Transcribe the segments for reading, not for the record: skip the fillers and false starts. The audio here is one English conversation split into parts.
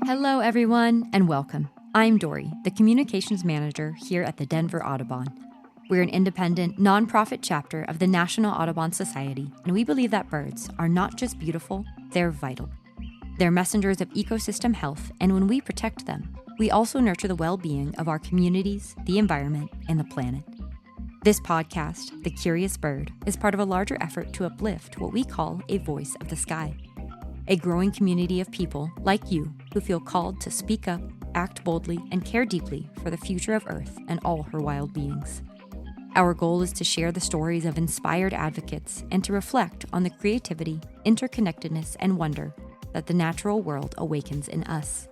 Hello, everyone, and welcome. I'm Dori, the Communications Manager here at the Denver Audubon. We're an independent, nonprofit chapter of the National Audubon Society, and we believe that birds are not just beautiful, they're vital. They're messengers of ecosystem health, and when we protect them, we also nurture the well-being of our communities, the environment, and the planet. This podcast, The Curious Bird, is part of a larger effort to uplift what we call a voice of the sky. A growing community of people like you who feel called to speak up, act boldly, and care deeply for the future of Earth and all her wild beings. Our goal is to share the stories of inspired advocates and to reflect on the creativity, interconnectedness, and wonder that the natural world awakens in us.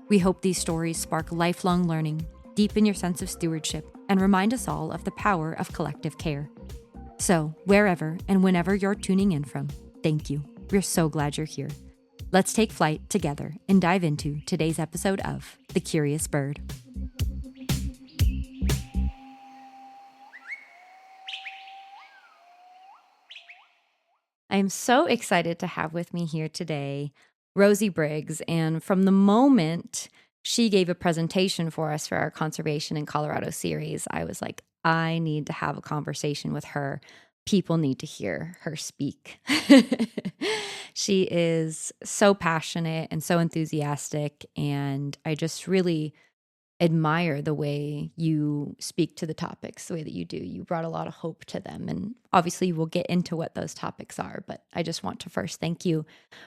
We hope these stories spark lifelong learning, deepen your sense of stewardship, and remind us all of the power of collective care. So, wherever and whenever you're tuning in from, thank you. We're so glad you're here. Let's take flight together and dive into today's episode of The Curious Bird. I am so excited to have with me here today Rosie Briggs, and from the moment she gave a presentation for us for our Conservation in Colorado series, I was like, I need to have a conversation with her. People need to hear her speak. She is so passionate and so enthusiastic, and I just really admire the way you speak to the topics, the way that you do. You brought a lot of hope to them, and obviously we'll get into what those topics are, but I just want to first thank you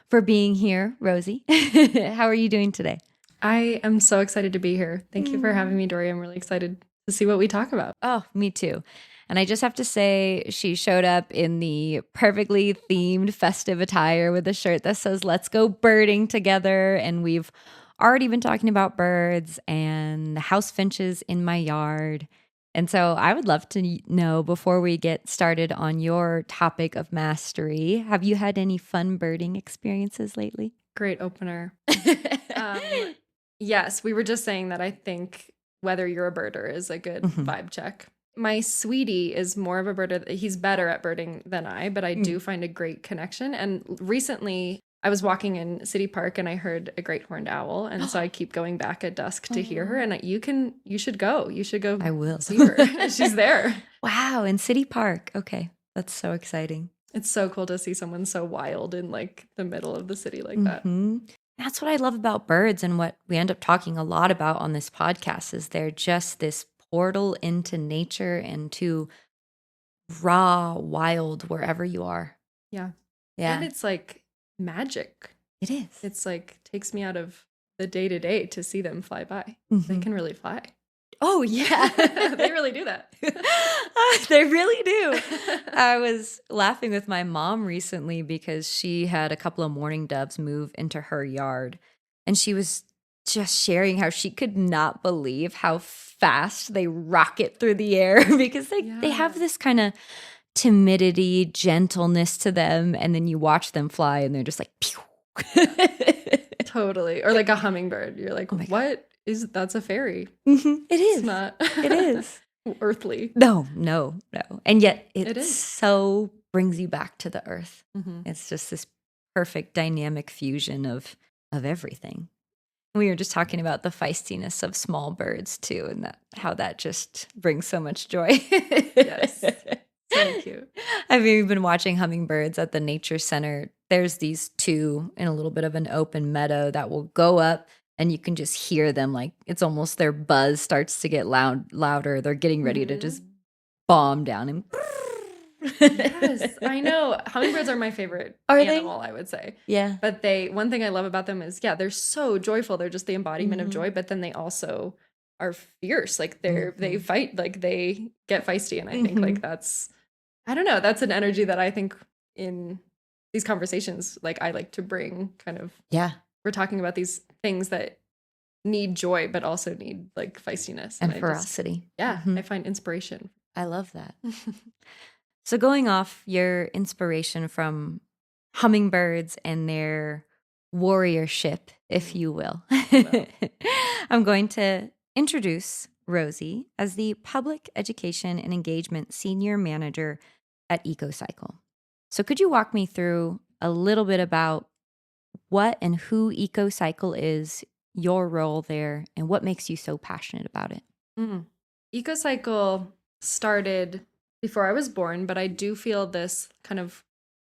for being here, Rosie. How are you doing today? I am so excited to be here. Thank you for having me, Dori. I'm really excited to see what we talk about. Oh, me too. And I just have to say, she showed up in the perfectly themed festive attire with a shirt that says, "Let's go birding together." And we've already been talking about birds and the house finches in my yard. And so I would love to know, before we get started on your topic of mastery, have you had any fun birding experiences lately? Great opener. Yes, we were just saying that I think whether you're a birder is a good vibe check. My sweetie is more of a birder. He's better at birding than I, but I do find a great connection. And recently I was walking in City Park and I heard a great horned owl. And so I keep going back at dusk to hear her. And you should go. You should go. I will see her. She's there. Wow. In City Park. Okay. That's so exciting. It's so cool to see someone so wild in like the middle of the city like that. That's what I love about birds, and what we end up talking a lot about on this podcast is they're just this portal into nature and to raw, wild, wherever you are. Yeah. Yeah. And it's like magic. It is. It's like takes me out of the day-to-day to see them fly by. They can really fly. Oh, yeah. They really do that. They really do. I was laughing with my mom recently because she had a couple of mourning doves move into her yard, and she was just sharing how she could not believe how fast they rocket through the air because they have this kind of timidity, gentleness to them, and then you watch them fly and they're just like, pew. Totally. Or like a hummingbird. You're like, what? That's a fairy. It is. It's not. It is. Earthly. No. And yet it so brings you back to the earth. It's just this perfect dynamic fusion of everything. We were just talking about the feistiness of small birds too, and how that just brings so much joy. Yes. So cute. I've even been watching hummingbirds at the nature center. There's these two in a little bit of an open meadow that will go up, and you can just hear them, like it's almost their buzz starts to get louder. They're getting ready to just bomb down and Yes, I know. Hummingbirds are my favorite animal, I would say. Yeah. But one thing I love about them is, they're so joyful. They're just the embodiment of joy, but then they also are fierce. Like they fight, like they get feisty. And I think like I don't know, that's an energy that I think in these conversations, like I like to bring kind of, we're talking about these things that need joy, but also need like feistiness. And ferocity. I find inspiration. I love that. So going off your inspiration from hummingbirds and their warriorship, if you will, I'm going to introduce Rosie as the Public Education and Engagement Senior Manager at EcoCycle. So could you walk me through a little bit about what and who EcoCycle is, your role there, and what makes you so passionate about it. EcoCycle started before I was born, but I do feel this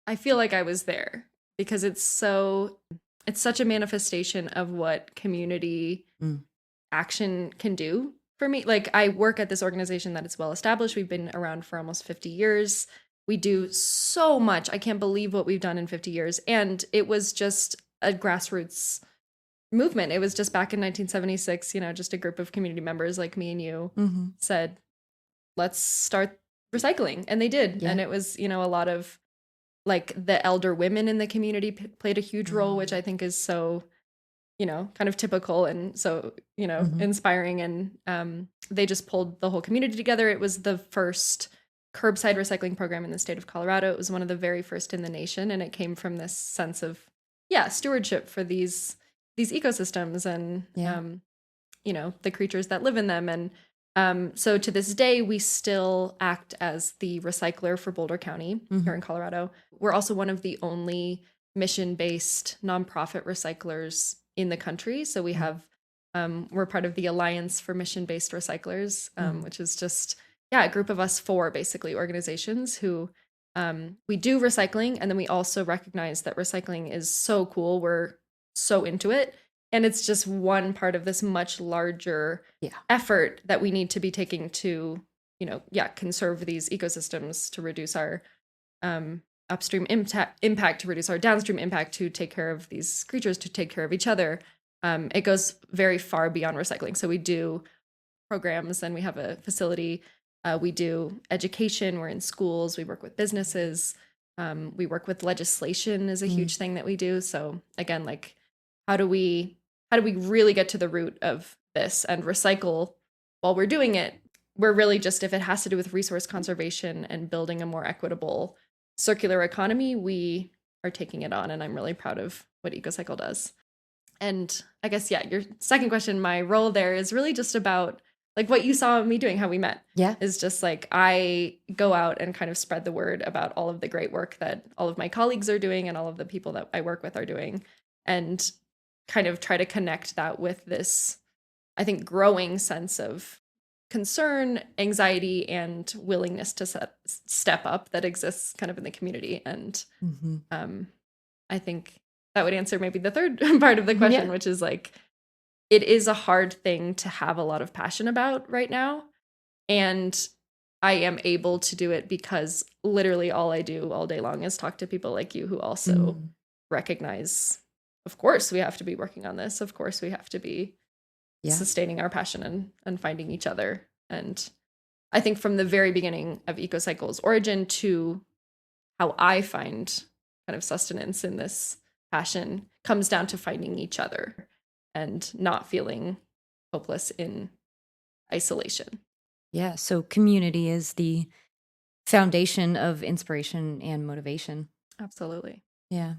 I feel like I was there because it's such a manifestation of what community action can do for me. Like, I work at this organization that is well established. We've been around for almost 50 years. We do so much. I can't believe what we've done in 50 years. And it was just a grassroots movement. It was just back in 1976, just a group of community members like me and you said, let's start recycling. And they did. Yeah. And it was, a lot of like the elder women in the community played a huge role, which I think is so, kind of typical and so, inspiring. And they just pulled the whole community together. It was the first curbside recycling program in the state of Colorado. It was one of the very first in the nation. And it came from this sense of, stewardship for these ecosystems and, the creatures that live in them. And so to this day, we still act as the recycler for Boulder County here in Colorado. We're also one of the only mission-based nonprofit recyclers in the country. So we have, we're part of the Alliance for Mission-Based Recyclers, which is just, a group of us 4 basically organizations who we do recycling. And then we also recognize that recycling is so cool. We're so into it. And it's just one part of this much larger effort that we need to be taking to, conserve these ecosystems, to reduce our upstream impact, to reduce our downstream impact, to take care of these creatures, to take care of each other. It goes very far beyond recycling. So we do programs and we have a facility. We do education. We're in schools. We work with businesses. We work with legislation is a huge thing that we do. So again, like, how do we really get to the root of this and recycle while we're doing it? We're really just, if it has to do with resource conservation and building a more equitable circular economy, we are taking it on. And I'm really proud of what EcoCycle does. And I guess, your second question, my role there is really just about like what you saw me doing, how we met. Yeah. Is just like, I go out and kind of spread the word about all of the great work that all of my colleagues are doing and all of the people that I work with are doing, and kind of try to connect that with this, I think, growing sense of concern, anxiety, and willingness to step up that exists kind of in the community. And I think that would answer maybe the third part of the question, which is like, it is a hard thing to have a lot of passion about right now. And I am able to do it because literally all I do all day long is talk to people like you who also recognize, of course, we have to be working on this. Of course, we have to be sustaining our passion and finding each other. And I think from the very beginning of EcoCycle's origin to how I find kind of sustenance in this passion comes down to finding each other and not feeling hopeless in isolation. Yeah, so community is the foundation of inspiration and motivation. Absolutely. Yeah.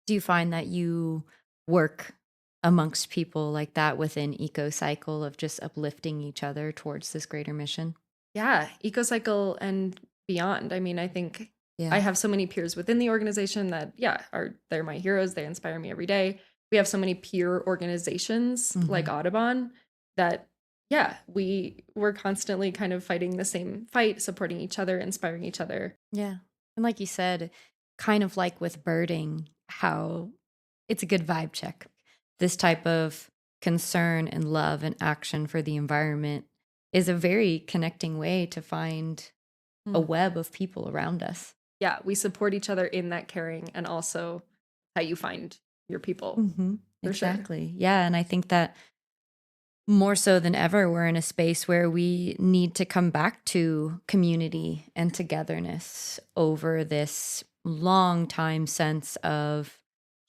Do you find that you work amongst people like that within EcoCycle of just uplifting each other towards this greater mission? Yeah, EcoCycle and beyond. I mean, I think I have so many peers within the organization that, they're my heroes. They inspire me every day. We have so many peer organizations like Audubon that, we're constantly kind of fighting the same fight, supporting each other, inspiring each other. Yeah. And like you said, kind of like with birding, how it's a good vibe check. This type of concern and love and action for the environment is a very connecting way to find a web of people around us. Yeah, we support each other in that caring, and also how you find your people. Exactly. Sure. Yeah. And I think that more so than ever, we're in a space where we need to come back to community and togetherness over this long time sense of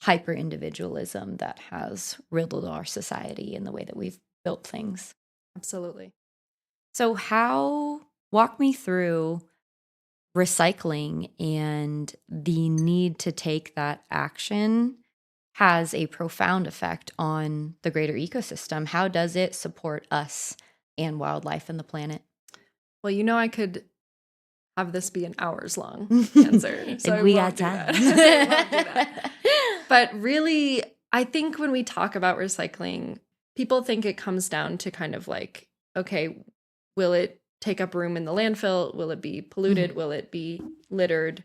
hyper individualism that has riddled our society in the way that we've built things. Absolutely. So walk me through recycling and the need to take that action has a profound effect on the greater ecosystem. How does it support us and wildlife and the planet? Well, I could have this be an hours long answer. So we got time. But really, I think when we talk about recycling, people think it comes down to kind of like, okay, will it take up room in the landfill? Will it be polluted? Will it be littered?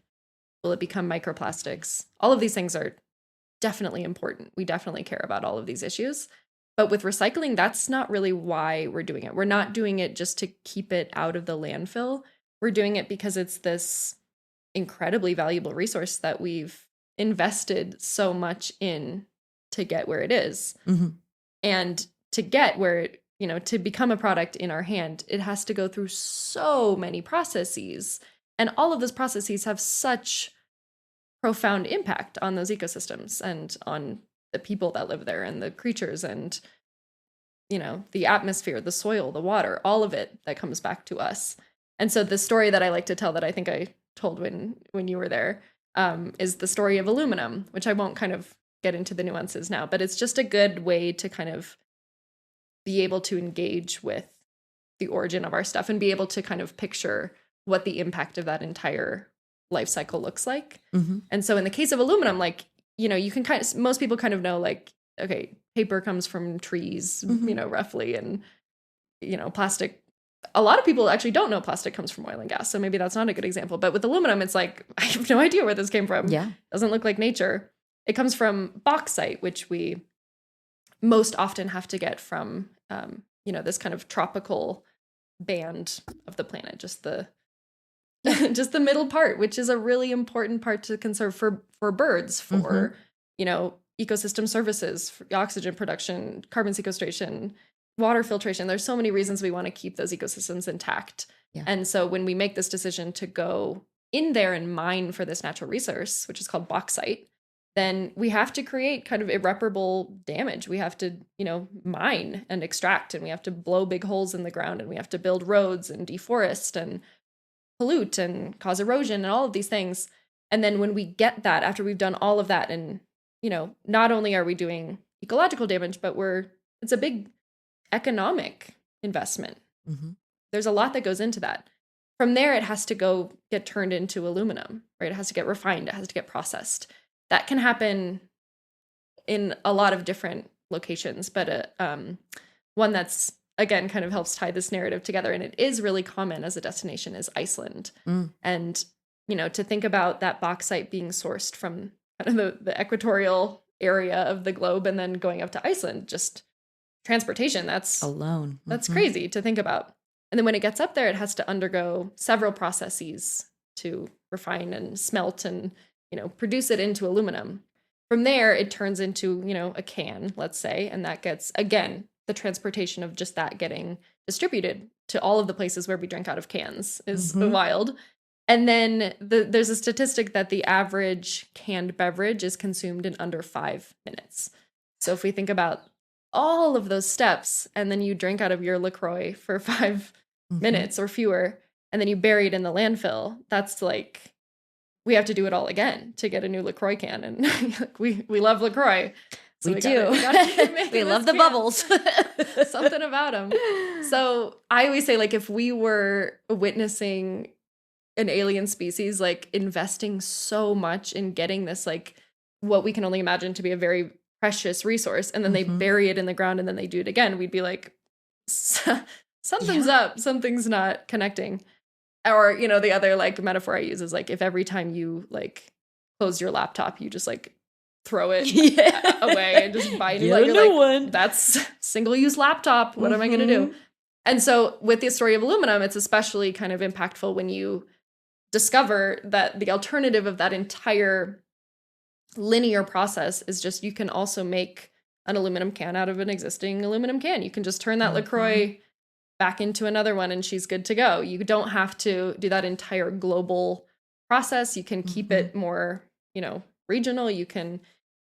Will it become microplastics? All of these things are definitely important. We definitely care about all of these issues. But with recycling, that's not really why we're doing it. We're not doing it just to keep it out of the landfill. We're doing it because it's this incredibly valuable resource that we've invested so much in to get where it is. And to get where it, to become a product in our hand, it has to go through so many processes. And all of those processes have such profound impact on those ecosystems and on the people that live there and the creatures and, the atmosphere, the soil, the water, all of it that comes back to us. And so the story that I like to tell that I think I told when you were there is the story of aluminum, which I won't kind of get into the nuances now, but it's just a good way to kind of be able to engage with the origin of our stuff and be able to kind of picture what the impact of that entire life cycle looks like. And so in the case of aluminum, like, you can most people kind of know, like, okay, paper comes from trees, roughly, and, plastic. A lot of people actually don't know plastic comes from oil and gas, so maybe that's not a good example. But with aluminum, it's like, I have no idea where this came from. Yeah. Doesn't look like nature. It comes from bauxite, which we most often have to get from, this kind of tropical band of the planet, just the middle part, which is a really important part to conserve for birds, for, ecosystem services, for oxygen production, carbon sequestration, water filtration. There's so many reasons we want to keep those ecosystems intact. Yeah. And so when we make this decision to go in there and mine for this natural resource, which is called bauxite, then we have to create kind of irreparable damage. We have to, mine and extract, and we have to blow big holes in the ground, and we have to build roads and deforest and pollute and cause erosion and all of these things. And then when we get that, after we've done all of that, and, not only are we doing ecological damage, but it's a big economic investment. There's a lot that goes into that. From there, it has to go get turned into aluminum, right? It has to get refined. It has to get processed. That can happen in a lot of different locations, but one that's, again, kind of helps tie this narrative together, and it is really common as a destination, is Iceland. And, to think about that bauxite being sourced from kind of the equatorial area of the globe and then going up to Iceland, just transportation, that's alone. That's crazy to think about. And then when it gets up there, it has to undergo several processes to refine and smelt and, produce it into aluminum. From there, it turns into, a can, let's say, and that gets, again, the transportation of just that getting distributed to all of the places where we drink out of cans is wild. And then there's a statistic that the average canned beverage is consumed in under 5 minutes. So if we think about all of those steps, and then you drink out of your LaCroix for 5 minutes or fewer, and then you bury it in the landfill, that's like, we have to do it all again to get a new LaCroix can. And we love LaCroix. So we do. We love the can. Bubbles. Something about them. So I always say, like, if we were witnessing an alien species, like, investing so much in getting this, like, what we can only imagine to be a very precious resource, and then they bury it in the ground and then they do it again, we'd be like, something's up, something's not connecting. Or, the other, like, metaphor I use is, like, if every time you, like, close your laptop, you just, like, throw it away and just buy a new, like, you're like, that's single-use laptop, what am I gonna do? And so with the story of aluminum, it's especially kind of impactful when you discover that the alternative of that entire linear process is just, you can also make an aluminum can out of an existing aluminum can. You can just turn that LaCroix back into another one and she's good to go. You don't have to do that entire global process. You can keep it more, regional.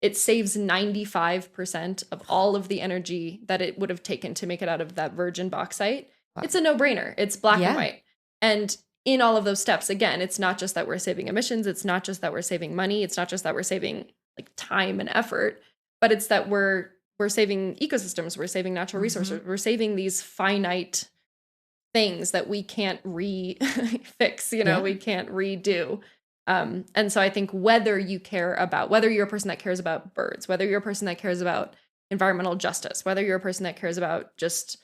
It saves 95% of all of the energy that it would have taken to make it out of that virgin bauxite. Wow. It's a no-brainer. It's black and white. And in all of those steps, again, it's not just that we're saving emissions. It's not just that we're saving money. It's not just that we're saving, like, time and effort, but it's that we're saving ecosystems. We're saving natural resources. We're saving these finite things that we can't fix, we can't redo. And so I think whether you're a person that cares about birds, whether you're a person that cares about environmental justice, whether you're a person that cares about just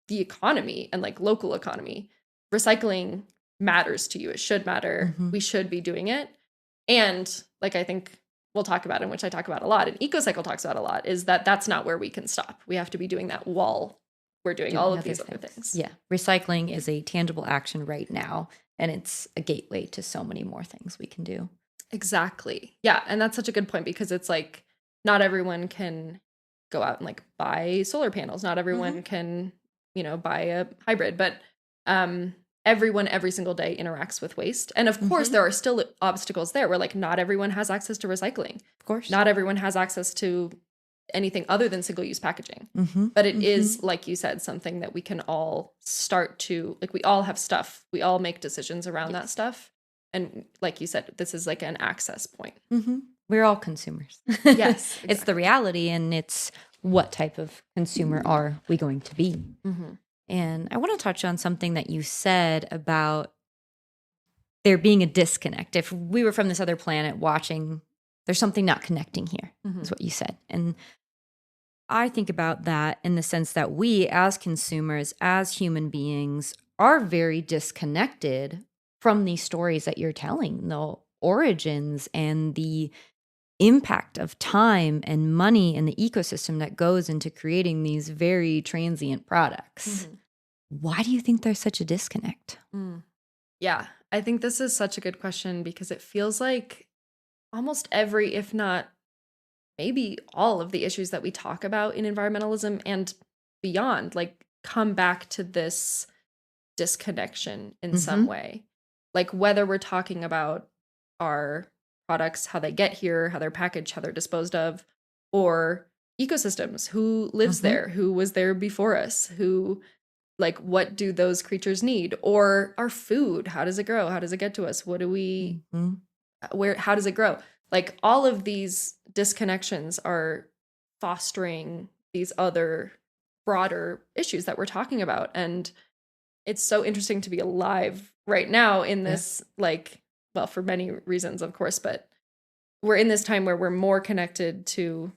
the economy and like local economy, recycling matters to you. It should matter. Mhm. We should be doing it. And like I think we'll talk about, and which I talk about a lot, and EcoCycle talks about a lot, is that that's not where we can stop. We have to be doing that while we're doing all of these other things. Yeah. Recycling is a tangible action right now, and it's a gateway to so many more things we can do. Exactly. Yeah. And that's such a good point, because it's like not everyone can go out and like buy solar panels. Not everyone can, buy a hybrid, but everyone every single day interacts with waste. And of course, there are still obstacles there where like not everyone has access to recycling. Of course. Not everyone has access to anything other than single-use packaging. But it is, like you said, something that we can all start to, like, we all have stuff. We all make decisions around that stuff. And like you said, this is like an access point. We're all consumers. Yes. Exactly. It's the reality, and it's what type of consumer are we going to be? And I want to touch on something that you said about there being a disconnect. If we were from this other planet watching, there's something not connecting here, is what you said. And I think about that in the sense that we, as consumers, as human beings, are very disconnected from these stories that you're telling, the origins and the impact of time and money and the ecosystem that goes into creating these very transient products. Why do you think there's such a disconnect? Yeah, I think this is such a good question, because it feels like almost every, if not maybe all of the issues that we talk about in environmentalism and beyond, like come back to this disconnection in some way. Like whether we're talking about our products, how they get here, how they're packaged, how they're disposed of, or ecosystems, who lives there, who was there before us, who, like, what do those creatures need? Or our food, how does it grow? How does it get to us? What do we, how does it grow? Like all of these disconnections are fostering these other broader issues that we're talking about. And it's so interesting to be alive right now in this, like, well, for many reasons, of course, but we're in this time where we're more connected to,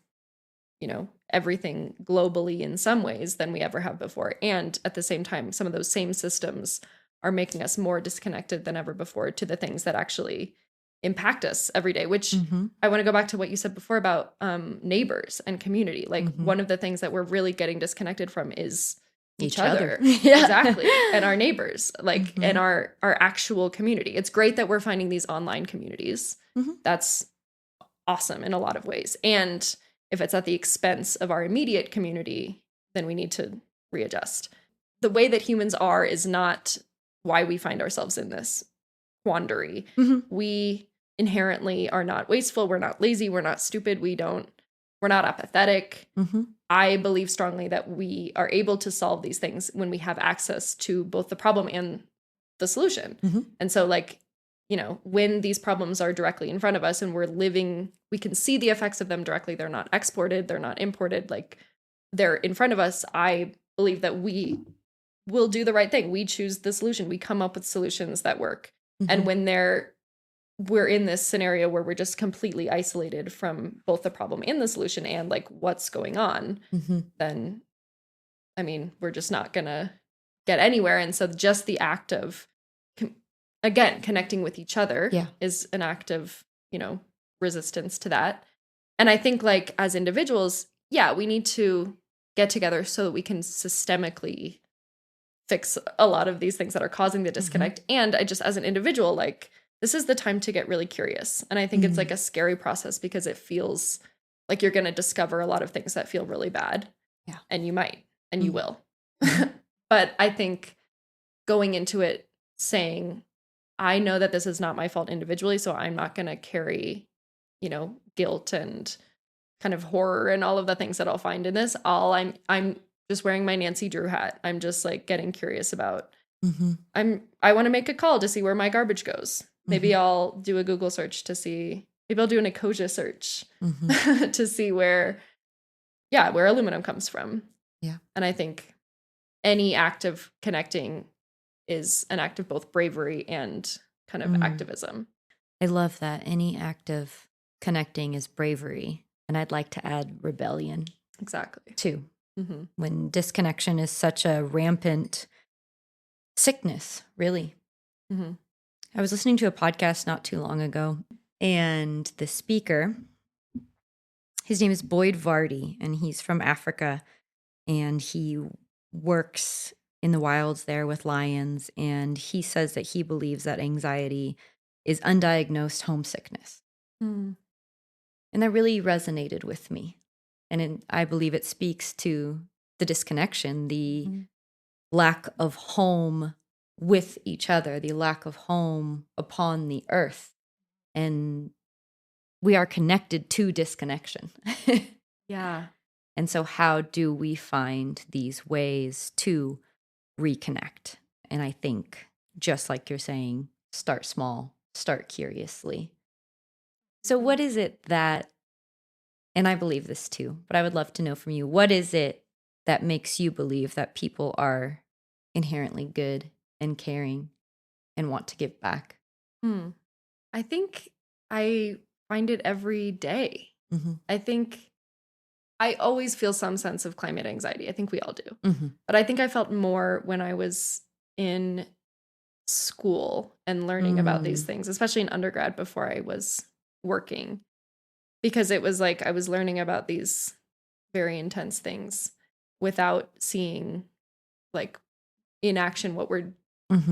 everything globally in some ways than we ever have before. And at the same time, some of those same systems are making us more disconnected than ever before to the things that actually impact us every day, which I want to go back to what you said before about neighbors and community. Like one of the things that we're really getting disconnected from is each other. Exactly. And our neighbors, like, and our actual community. It's great that we're finding these online communities. That's awesome in a lot of ways. And if it's at the expense of our immediate community, then we need to readjust. The way that humans are is not why we find ourselves in this quandary. We inherently are not wasteful. We're not lazy. We're not stupid. We're not apathetic. I believe strongly that we are able to solve these things when we have access to both the problem and the solution. And so, like, when these problems are directly in front of us and we can see the effects of them directly. They're not exported. They're not imported. Like, they're in front of us. I believe that we will do the right thing. We choose the solution. We come up with solutions that work. And when we're in this scenario where we're just completely isolated from both the problem and the solution and like what's going on, then, I mean, we're just not going to get anywhere. And so just the act of, again, connecting with each other is an act of, resistance to that. And I think, like, as individuals, we need to get together so that we can systemically fix a lot of these things that are causing the disconnect. And I just, as an individual, like, this is the time to get really curious. And I think it's like a scary process because it feels like you're going to discover a lot of things that feel really bad. Yeah. And you might, and you will. But I think going into it saying, I know that this is not my fault individually, so I'm not going to carry, guilt and kind of horror and all of the things that I'll find in this. I'm just wearing my Nancy Drew hat. I'm just like getting curious about, I want to make a call to see where my garbage goes. Maybe I'll do a Google search to see, maybe I'll do an Ecosia search to see where aluminum comes from. Yeah. And I think any act of connecting is an act of both bravery and kind of activism. I love that. Any act of connecting is bravery. And I'd like to add rebellion. Exactly. Too. Mm-hmm. When disconnection is such a rampant sickness, really. Mm-hmm. I was listening to a podcast not too long ago, and the speaker, his name is Boyd Vardy, and he's from Africa, and he works in the wilds there with lions, and he says that he believes that anxiety is undiagnosed homesickness. Mm. And that really resonated with me. And I believe it speaks to the disconnection, the lack of home with each other, the lack of home upon the earth. And we are connected to disconnection. Yeah. And so how do we find these ways to reconnect? And I think, just like you're saying, start small, start curiously. So what is it that, and I believe this too, but I would love to know from you, what is it that makes you believe that people are inherently good and caring and want to give back? I think I find it every day. Mm-hmm. I think I always feel some sense of climate anxiety. I think we all do. Mm-hmm. But I think I felt more when I was in school and learning about these things, especially in undergrad before I was working, because it was like I was learning about these very intense things without seeing, like, in action what we're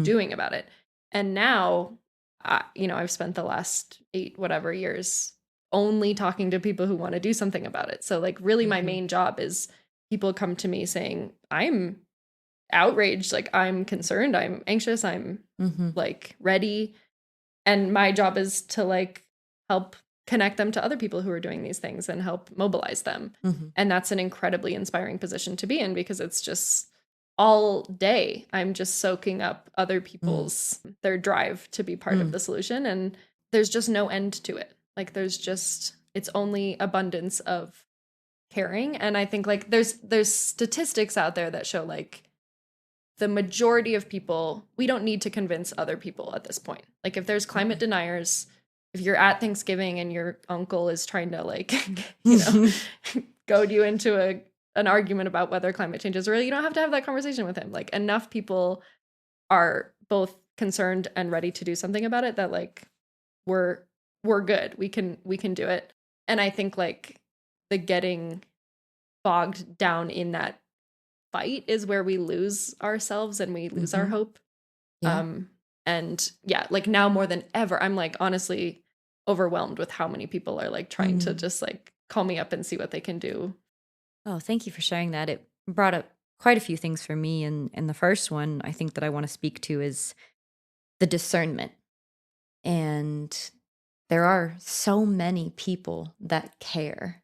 doing about it. And now, I've spent the last 8 whatever years only talking to people who want to do something about it. So, like, really my main job is people come to me saying, I'm outraged, like, I'm concerned, I'm anxious, I'm like ready. And my job is to, like, help connect them to other people who are doing these things and help mobilize them. And that's an incredibly inspiring position to be in, because it's just all day I'm just soaking up other people's their drive to be part of the solution, and there's just no end to it. Like, it's only abundance of caring. And I think, like, there's statistics out there that show, like, the majority of people, we don't need to convince other people at this point. Like, if there's climate deniers, if you're at Thanksgiving and your uncle is trying to, like, goad you into an argument about whether climate change is real, you don't have to have that conversation with him. Like, enough people are both concerned and ready to do something about it that, like, we're good. We can do it. And I think, like, the getting bogged down in that fight is where we lose ourselves and we lose our hope. Yeah. And yeah, like, now more than ever, I'm, like, honestly overwhelmed with how many people are, like, trying to just, like, call me up and see what they can do. Oh, thank you for sharing that. It brought up quite a few things for me. And the first one I think that I want to speak to is the discernment. And there are so many people that care,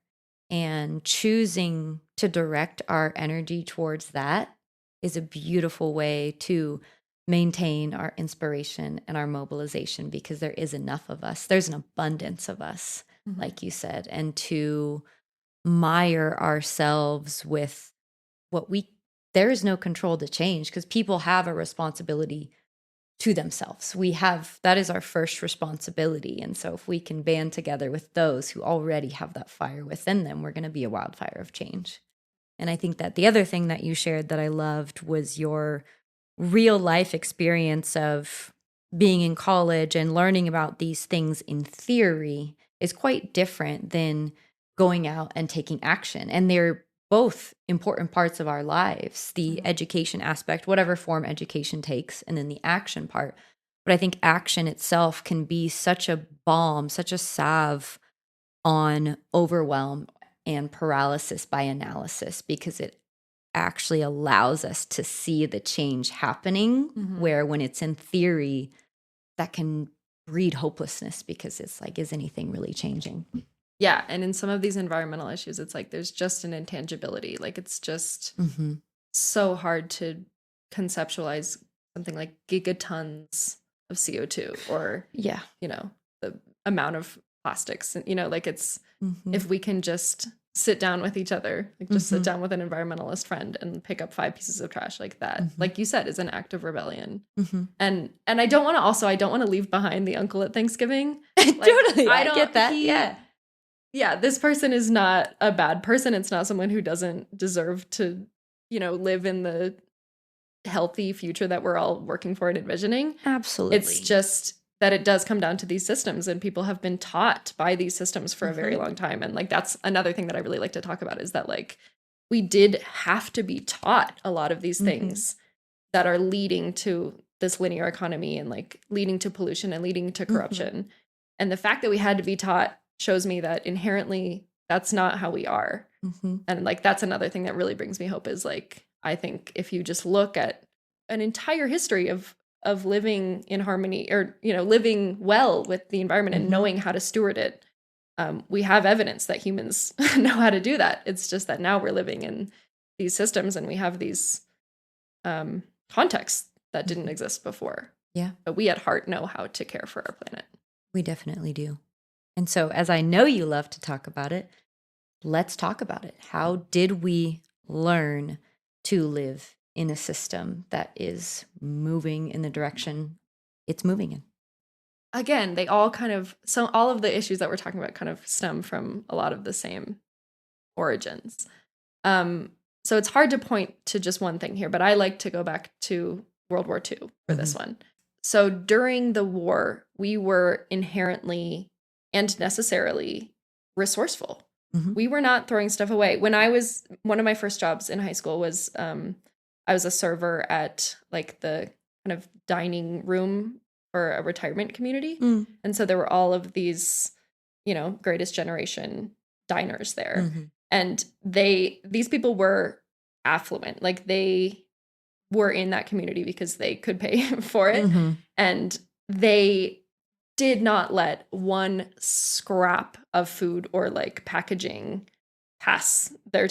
and choosing to direct our energy towards that is a beautiful way to maintain our inspiration and our mobilization, because there is enough of us. There's an abundance of us, like you said, and to mire ourselves with there is no control to change, because people have a responsibility to themselves. That is our first responsibility. And so if we can band together with those who already have that fire within them, we're going to be a wildfire of change. And I think that the other thing that you shared that I loved was your real life experience of being in college and learning about these things in theory is quite different than going out and taking action. And they're both important parts of our lives, the education aspect, whatever form education takes, and then the action part. But I think action itself can be such a balm, such a salve on overwhelm and paralysis by analysis, because it actually allows us to see the change happening, where when it's in theory, that can breed hopelessness, because it's like, is anything really changing? Yeah. And in some of these environmental issues, it's like there's just an intangibility. Like, it's just so hard to conceptualize something like gigatons of CO2 or, the amount of plastics. And, like, it's, if we can just sit down with each other, like just sit down with an environmentalist friend and pick up 5 pieces of trash like that, like you said, is an act of rebellion. And I don't want to leave behind the uncle at Thanksgiving. Like, Totally. I get that. Yeah, this person is not a bad person. It's not someone who doesn't deserve to, live in the healthy future that we're all working for and envisioning. Absolutely. It's just that it does come down to these systems, and people have been taught by these systems for a very long time. And like, that's another thing that I really like to talk about, is that like, we did have to be taught a lot of these things that are leading to this linear economy and like leading to pollution and leading to corruption. And the fact that we had to be taught shows me that inherently that's not how we are. And like, that's another thing that really brings me hope, is like, I think if you just look at an entire history of living in harmony, or, living well with the environment and knowing how to steward it, we have evidence that humans know how to do that. It's just that now we're living in these systems and we have these contexts that didn't exist before. Yeah. But we at heart know how to care for our planet. We definitely do. And so, as I know you love to talk about it, let's talk about it. How did we learn to live in a system that is moving in the direction it's moving in? Again, they all all of the issues that we're talking about kind of stem from a lot of the same origins. So it's hard to point to just one thing here, but I like to go back to World War II for this one. So during the war, we were inherently and necessarily resourceful. We were not throwing stuff away. When I was, one of my first jobs in high school was, I was a server at like the kind of dining room for a retirement community. And so there were all of these, greatest generation diners there. And these people were affluent. Like, they were in that community because they could pay for it. And they did not let one scrap of food or like packaging pass their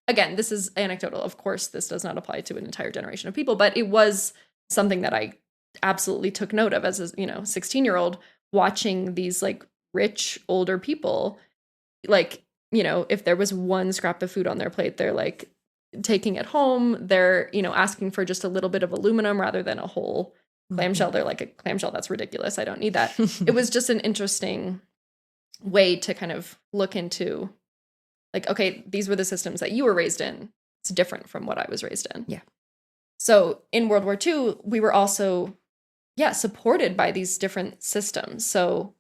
again, this is anecdotal. Of course, this does not apply to an entire generation of people, but it was something that I absolutely took note of as a 16-year-old, watching these like rich older people, like, if there was one scrap of food on their plate, they're like taking it home. They're, asking for just a little bit of aluminum rather than a whole clamshell. They're like, a clamshell, that's ridiculous. I don't need that. It was just an interesting way to kind of look into like, okay, these were the systems that you were raised in. It's different from what I was raised in. Yeah. So in World War II, we were also, supported by these different systems. So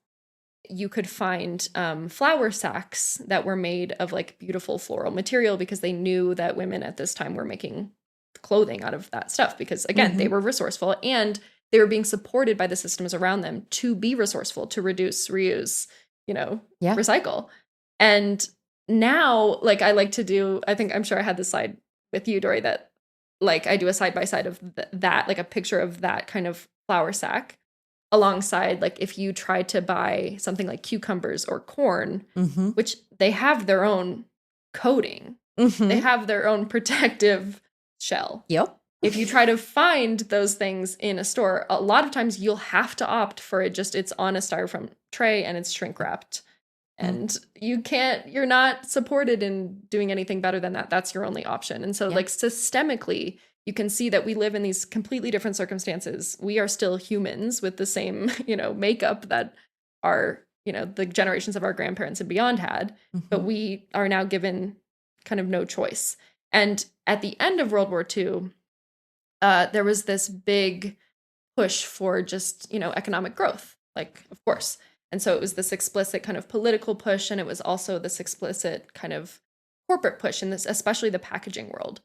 you could find flour sacks that were made of like beautiful floral material, because they knew that women at this time were making clothing out of that stuff, because again, they were resourceful and they were being supported by the systems around them to be resourceful, to reduce, reuse, recycle. And now, like, I like to do, I'm sure I had this slide with you, Dori, that like I do a side by side of that, like a picture of that kind of flour sack alongside, like, if you try to buy something like cucumbers or corn, which they have their own coating, they have their own protective shell. Yep. If you try to find those things in a store, a lot of times you'll have to opt for it's on a styrofoam tray and it's shrink wrapped. And you're not supported in doing anything better than that. That's your only option. And so like systemically, you can see that we live in these completely different circumstances. We are still humans with the same, makeup that our, the generations of our grandparents and beyond had, but we are now given kind of no choice. And at the end of World War II, there was this big push for just, economic growth, like, of course. And so it was this explicit kind of political push, and it was also this explicit kind of corporate push in this, especially the packaging world.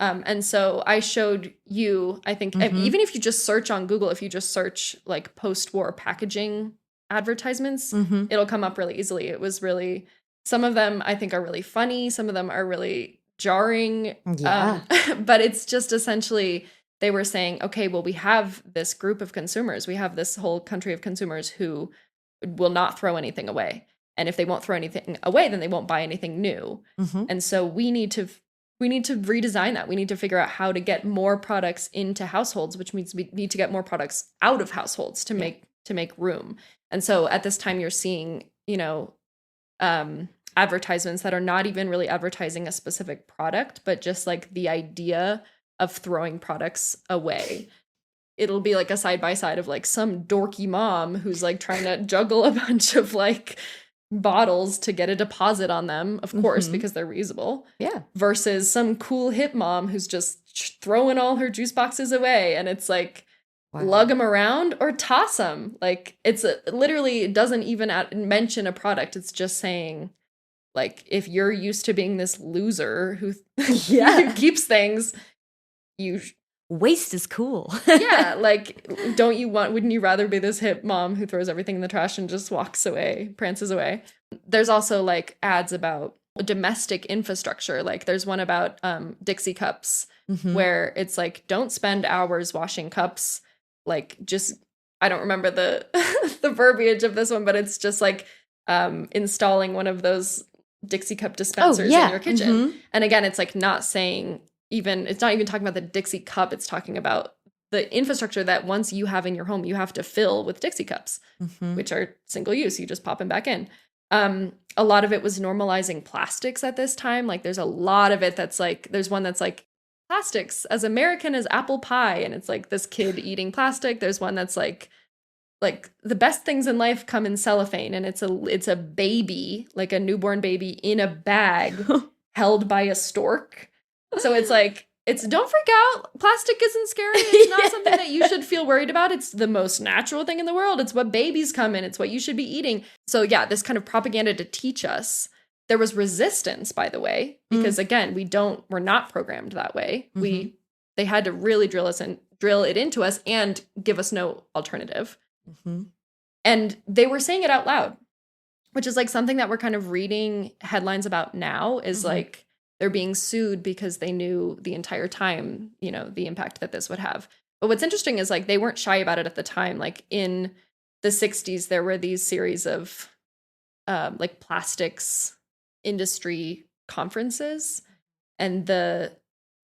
And so I showed you, I think, even if you just search on Google, if you just search like post-war packaging advertisements, it'll come up really easily. It was really, some of them I think are really funny. Some of them are really jarring. Yeah. But it's just essentially, they were saying, okay, well, we have this group of consumers. We have this whole country of consumers who will not throw anything away. And if they won't throw anything away, then they won't buy anything new. And so we need to redesign that. We need to figure out how to get more products into households, which means we need to get more products out of households to make room. And so at this time you're seeing, advertisements that are not even really advertising a specific product, but just like the idea of throwing products away. It'll be like a side by side of like some dorky mom who's like trying to juggle a bunch of like bottles to get a deposit on them, of course, because they're reusable. Yeah. Versus some cool hip mom who's just throwing all her juice boxes away. And it's like, lug them around or toss them. Like it's literally, it doesn't even mention a product. It's just saying, like, if you're used to being this loser who, who keeps things, waste is cool. Yeah, like, wouldn't you rather be this hip mom who throws everything in the trash and just walks away, prances away? There's also like ads about domestic infrastructure. Like there's one about Dixie cups where it's like, don't spend hours washing cups. Like just, I don't remember the the verbiage of this one, but it's just like installing one of those Dixie cup dispensers in your kitchen. And again, it's like not saying it's not even talking about the Dixie cup. It's talking about the infrastructure that once you have in your home, you have to fill with Dixie cups, which are single use. You just pop them back in. A lot of it was normalizing plastics at this time. Like there's a lot of it that's like, there's one that's like plastics as American as apple pie. And it's like this kid eating plastic. There's one that's like the best things in life come in cellophane. And it's a baby, like a newborn baby in a bag held by a stork. So it's like, don't freak out. Plastic isn't scary. It's not something that you should feel worried about. It's the most natural thing in the world. It's what babies come in. It's what you should be eating. So yeah, this kind of propaganda to teach us. There was resistance, by the way, because again, we're not programmed that way. They had to really drill it into us and give us no alternative. And they were saying it out loud, which is like something that we're kind of reading headlines about now is like, they're being sued because they knew the entire time, the impact that this would have. But what's interesting is like they weren't shy about it at the time. Like in the 60s, there were these series of like plastics industry conferences. And the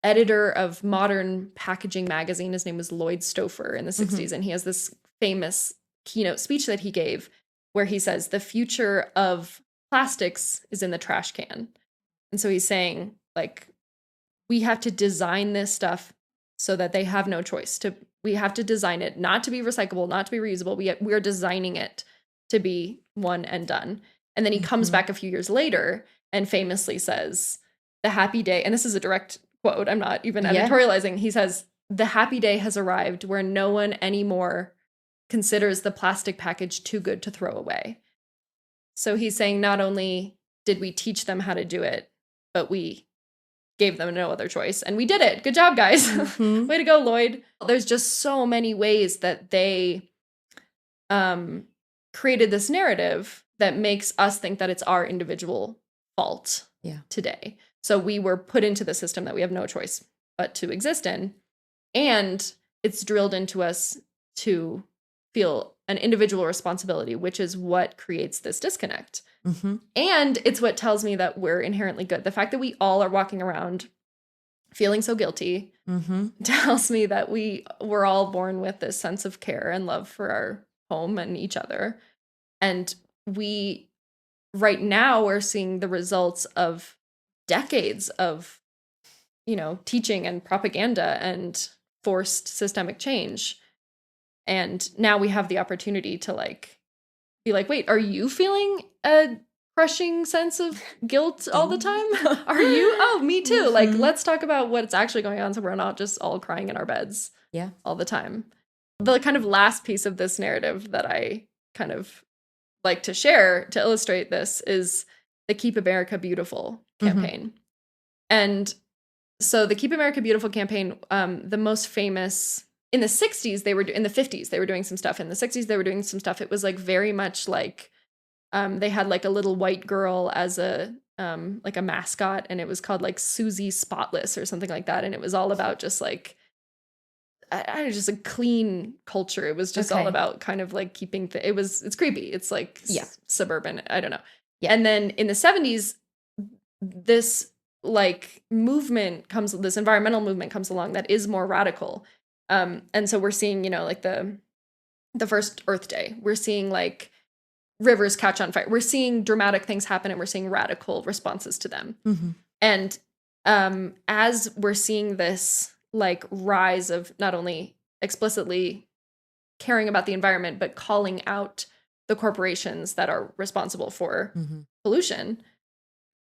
editor of Modern Packaging magazine, his name was Lloyd Stouffer in the 60s. And he has this famous keynote speech that he gave where he says, the future of plastics is in the trash can. And so he's saying, like, we have to design this stuff so that they have no choice. We have to design it not to be recyclable, not to be reusable. We're designing it to be one and done. And then he comes back a few years later and famously says, the happy day, and this is a direct quote, I'm not even editorializing. He says, the happy day has arrived where no one anymore considers the plastic package too good to throw away. So he's saying not only did we teach them how to do it, but we gave them no other choice. And we did it. Good job, guys. Way to go, Lloyd. There's just so many ways that they created this narrative that makes us think that it's our individual fault today. So we were put into the system that we have no choice but to exist in. And it's drilled into us to feel an individual responsibility, which is what creates this disconnect. And it's what tells me that we're inherently good. The fact that we all are walking around feeling so guilty tells me that we're all born with this sense of care and love for our home and each other. And right now we're seeing the results of decades of, teaching and propaganda and forced systemic change. And now we have the opportunity to be like, wait, are you feeling a crushing sense of guilt all the time? Are you? Oh, me too. Like, let's talk about what's actually going on so we're not just all crying in our beds all the time. The kind of last piece of this narrative that I kind of like to share to illustrate this is the Keep America Beautiful campaign. And so the Keep America Beautiful campaign, the most famous in the 60s, in the 50s, they were doing some stuff. In the 60s, they were doing some stuff. It was like very much like they had like a little white girl as a mascot, and it was called like Susie Spotless or something like that. And it was all about just like, just a clean culture. It was just all about kind of like keeping, it's creepy. It's like suburban. I don't know. Yeah. And then in the 70s, this like this environmental movement comes along that is more radical. And so we're seeing, like the first Earth Day, we're seeing like rivers catch on fire. We're seeing dramatic things happen and we're seeing radical responses to them. Mm-hmm. And as we're seeing this like rise of not only explicitly caring about the environment, but calling out the corporations that are responsible for Mm-hmm. pollution,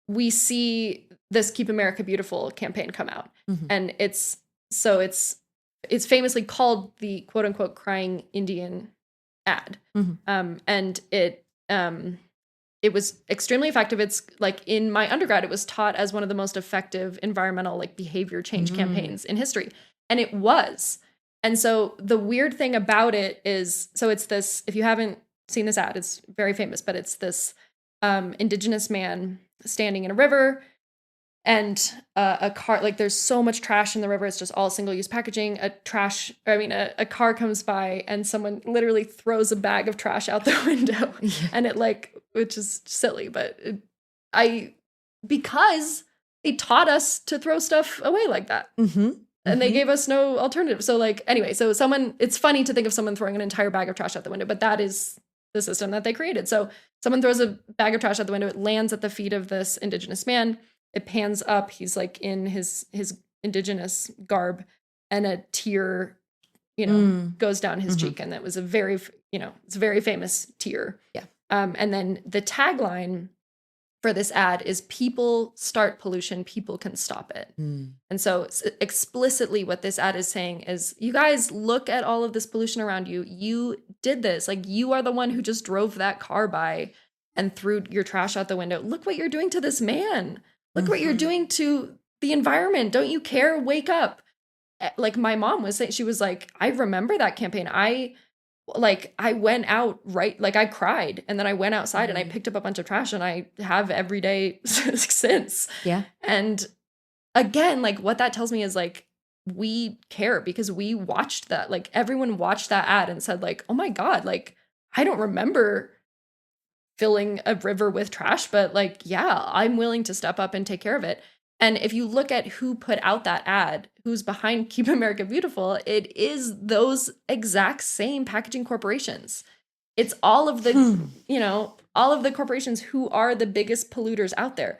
we see this Keep America Beautiful campaign come out. Mm-hmm. And it's famously called the quote unquote crying Indian ad. Mm-hmm. And it was extremely effective. It's like in my undergrad, it was taught as one of the most effective environmental like behavior change campaigns in history. And it was. And so the weird thing about it is, so it's this, if you haven't seen this ad, it's very famous, but it's this indigenous man standing in a river and a car, like there's so much trash in the river. It's just all single-use packaging. A car comes by and someone literally throws a bag of trash out the window. Yeah. And it like, which is silly, but because they taught us to throw stuff away like that. Mm-hmm. And they gave us no alternative. So like, anyway, so it's funny to think of someone throwing an entire bag of trash out the window, but that is the system that they created. So someone throws a bag of trash out the window. It lands at the feet of this indigenous man. It pans up. He's like in his indigenous garb, and a tear, goes down his cheek. And that was a very, it's a very famous tear. Yeah. And then the tagline for this ad is "People start pollution, people can stop it." And so explicitly what this ad is saying is, you guys look at all of this pollution around you. You did this. Like, you are the one who just drove that car by and threw your trash out the window. Look what you're doing to this man. Look what you're doing to the environment. Don't you care? Wake up. Like my mom was saying, she was like, I remember that campaign. I went out, right? Like I cried, and then I went outside and I picked up a bunch of trash, and I have every day since. Yeah. And again, like what that tells me is like, we care because we watched that. Like everyone watched that ad and said like, oh my God, like I don't remember filling a river with trash, but like, yeah, I'm willing to step up and take care of it. And if you look at who put out that ad, who's behind Keep America Beautiful, it is those exact same packaging corporations. It's all of the, all of the corporations who are the biggest polluters out there.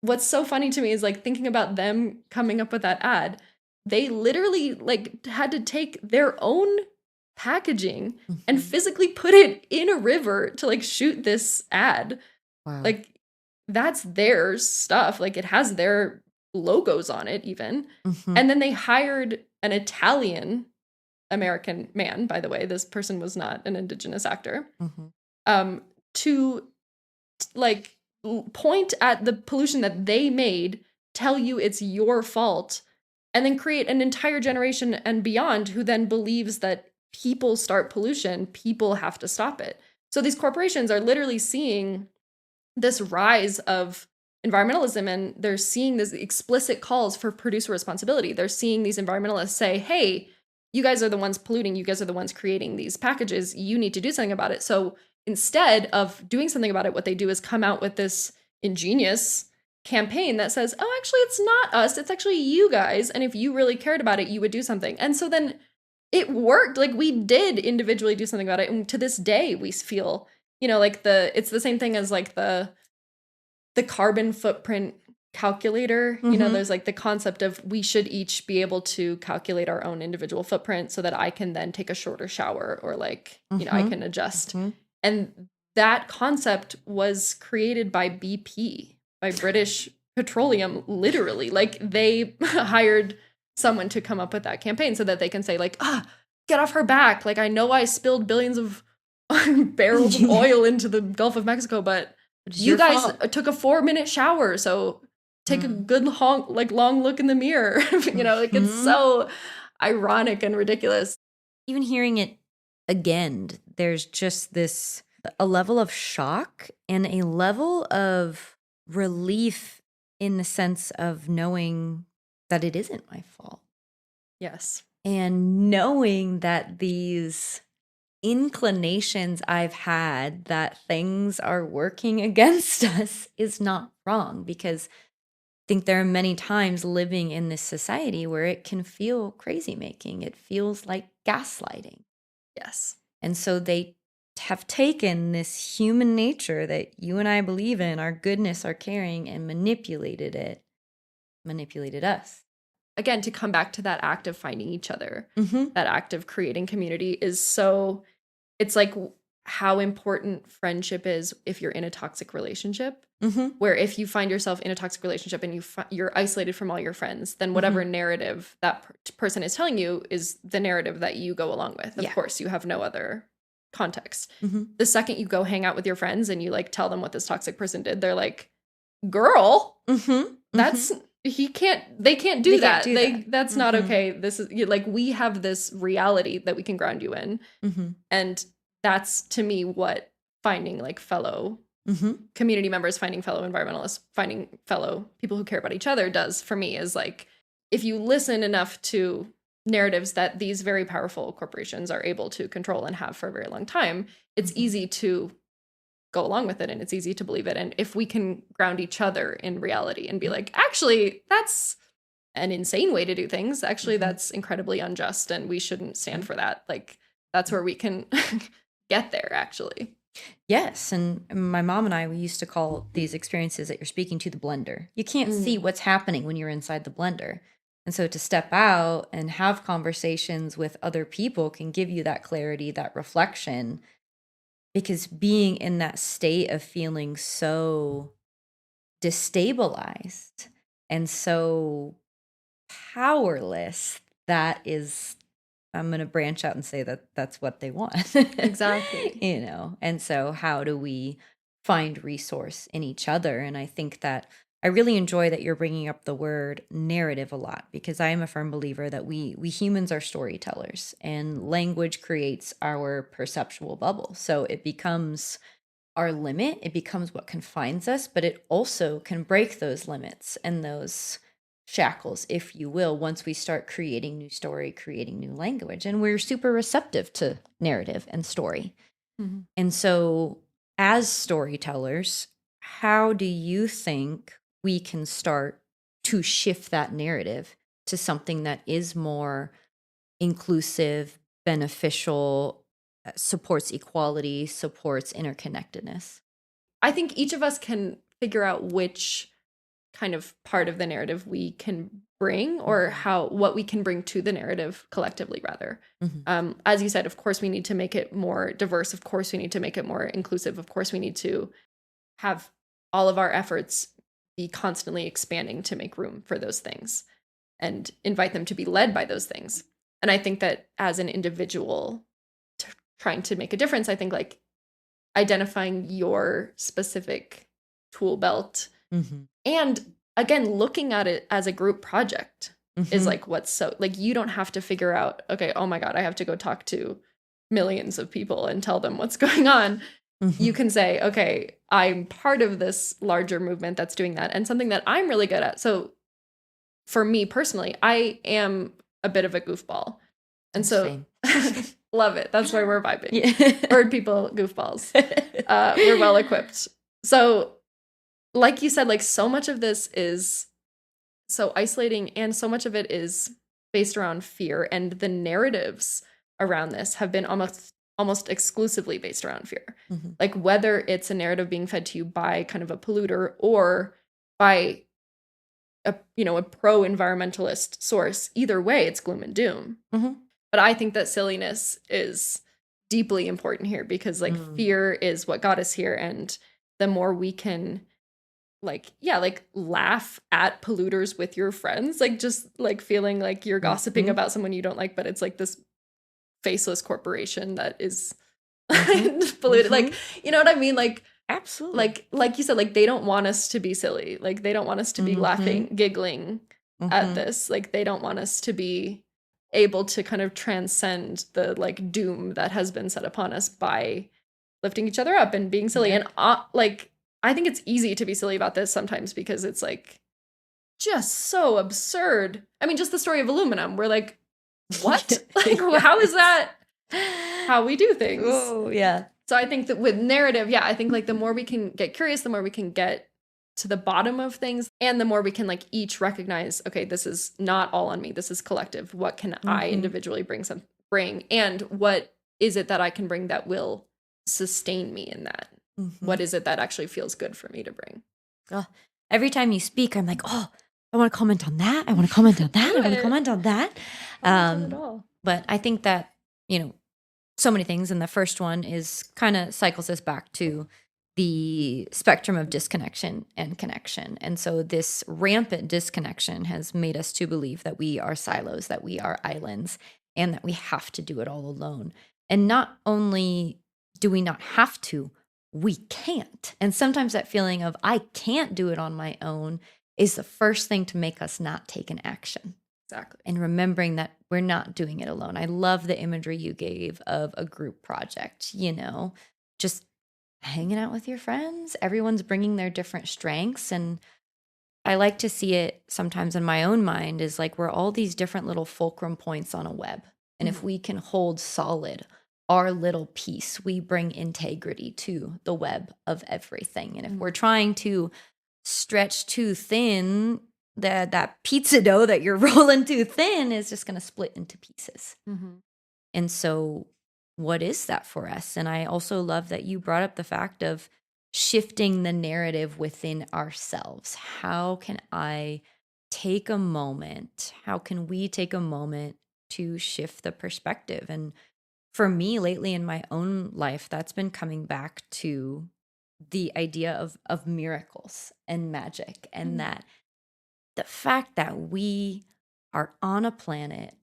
What's so funny to me is like thinking about them coming up with that ad. They literally like had to take their own packaging and physically put it in a river to like shoot this ad. Wow. Like that's their stuff. Like it has their logos on it even. And then they hired an Italian American man, by the way. This person was not an indigenous actor. To like point at the pollution that they made, tell you it's your fault, and then create an entire generation and beyond who then believes that people start pollution, people have to stop it. So these corporations are literally seeing this rise of environmentalism, and they're seeing these explicit calls for producer responsibility. They're seeing these environmentalists say, hey, you guys are the ones polluting. You guys are the ones creating these packages. You need to do something about it. So instead of doing something about it, what they do is come out with this ingenious campaign that says, oh, actually, it's not us. It's actually you guys. And if you really cared about it, you would do something. And so then it worked. Like we did individually do something about it. And to this day, we feel, like it's the same thing as like the carbon footprint calculator. There's like the concept of we should each be able to calculate our own individual footprint so that I can then take a shorter shower or like, I can adjust. And that concept was created by BP, by British Petroleum, literally. Like they hired someone to come up with that campaign so that they can say like, get off her back. Like I know I spilled billions of barrels of oil into the Gulf of Mexico, but you guys took a 4-minute shower. So take a good long look in the mirror. Like it's so ironic and ridiculous. Even hearing it again, there's just a level of shock and a level of relief in the sense of knowing that it isn't my fault. Yes. And knowing that these inclinations I've had that things are working against us is not wrong, because I think there are many times living in this society where it can feel crazy making. It feels like gaslighting. Yes. And so they have taken this human nature that you and I believe in, our goodness, our caring, and manipulated us. Again, to come back to that act of finding each other, Mm-hmm. that act of creating community is so, it's like how important friendship is if you're in a toxic relationship, Mm-hmm. where if you find yourself in a toxic relationship and you're isolated from all your friends, then whatever narrative that person is telling you is the narrative that you go along with. Of course, you have no other context. Mm-hmm. The second you go hang out with your friends and you like tell them what this toxic person did, they're like, girl, that's they can't do that. That's not okay. This is like, we have this reality that we can ground you in. And that's, to me, what finding like fellow community members, finding fellow environmentalists, finding fellow people who care about each other does for me, is like, if you listen enough to narratives that these very powerful corporations are able to control and have for a very long time, it's easy to go along with it and it's easy to believe it. And if we can ground each other in reality and be like, actually, that's an insane way to do things. Actually, that's incredibly unjust and we shouldn't stand for that. Like, that's where we can get there, actually. Yes. And my mom and I, we used to call these experiences that you're speaking to the blender. You can't see what's happening when you're inside the blender. And so to step out and have conversations with other people can give you that clarity, that reflection, because being in that state of feeling so destabilized and so powerless, that is, I'm going to branch out and say that that's what they want. Exactly. You know, and so how do we find resource in each other? And I think that I really enjoy that you're bringing up the word narrative a lot, because I am a firm believer that we humans are storytellers, and language creates our perceptual bubble. So it becomes our limit, it becomes what confines us, but it also can break those limits and those shackles, if you will, once we start creating new story, creating new language. And we're super receptive to narrative and story. And so as storytellers, how do you think we can start to shift that narrative to something that is more inclusive, beneficial, supports equality, supports interconnectedness? I think each of us can figure out which kind of part of the narrative we can bring, or what we can bring to the narrative collectively, rather. As you said, of course, we need to make it more diverse. Of course, we need to make it more inclusive. Of course, we need to have all of our efforts be constantly expanding to make room for those things and invite them to be led by those things. And I think that as an individual trying to make a difference, I think like identifying your specific tool belt and again, looking at it as a group project is like what's so, like, you don't have to figure out, okay, oh my God, I have to go talk to millions of people and tell them what's going on. You can say, okay, I'm part of this larger movement that's doing that, and something that I'm really good at. So for me personally, I am a bit of a goofball. And so love it. That's why we're vibing. Yeah. Bird people, goofballs. We're well equipped. So like you said, like so much of this is so isolating, and so much of it is based around fear, and the narratives around this have been almost exclusively based around fear. Like whether it's a narrative being fed to you by kind of a polluter or by a pro-environmentalist source, either way, it's gloom and doom. But I think that silliness is deeply important here, because like fear is what got us here. And the more we can laugh at polluters with your friends, like just like feeling like you're gossiping about someone you don't like, but it's like this faceless corporation that is polluted. Like, you know what I mean? Like, absolutely. Like you said, like they don't want us to be silly. Like they don't want us to be laughing, giggling at this. Like they don't want us to be able to kind of transcend the like doom that has been set upon us by lifting each other up and being silly. And like, I think it's easy to be silly about this sometimes, because it's like just so absurd. I mean, just the story of aluminum. We're like, what? Like, how is that how we do things? Oh, yeah. So I think that with narrative, I think like the more we can get curious, the more we can get to the bottom of things, and the more we can like each recognize, okay, this is not all on me. This is collective. What can I individually bring, and what is it that I can bring that will sustain me in that? Mm-hmm. What is it that actually feels good for me to bring? Every time you speak, I'm like, oh, I want to comment on that. I want to comment on that. I want to comment on that. Comment on it all. But I think that, so many things. And the first one is kind of cycles us back to the spectrum of disconnection and connection. And so this rampant disconnection has made us to believe that we are silos, that we are islands, and that we have to do it all alone. And not only do we not have to, we can't. And sometimes that feeling of I can't do it on my own is the first thing to make us not take an action. Exactly. And remembering that we're not doing it alone. I love the imagery you gave of a group project, just hanging out with your friends. Everyone's bringing their different strengths. And I like to see it sometimes in my own mind is like we're all these different little fulcrum points on a web. And if we can hold solid our little piece, we bring integrity to the web of everything. And if we're trying to stretch too thin, that pizza dough that you're rolling too thin is just going to split into pieces. Mm-hmm. And so what is that for us? And I also love that you brought up the fact of shifting the narrative within ourselves. How can I take a moment? How can we take a moment to shift the perspective? And for me lately in my own life, that's been coming back to the idea of miracles and magic, and that the fact that we are on a planet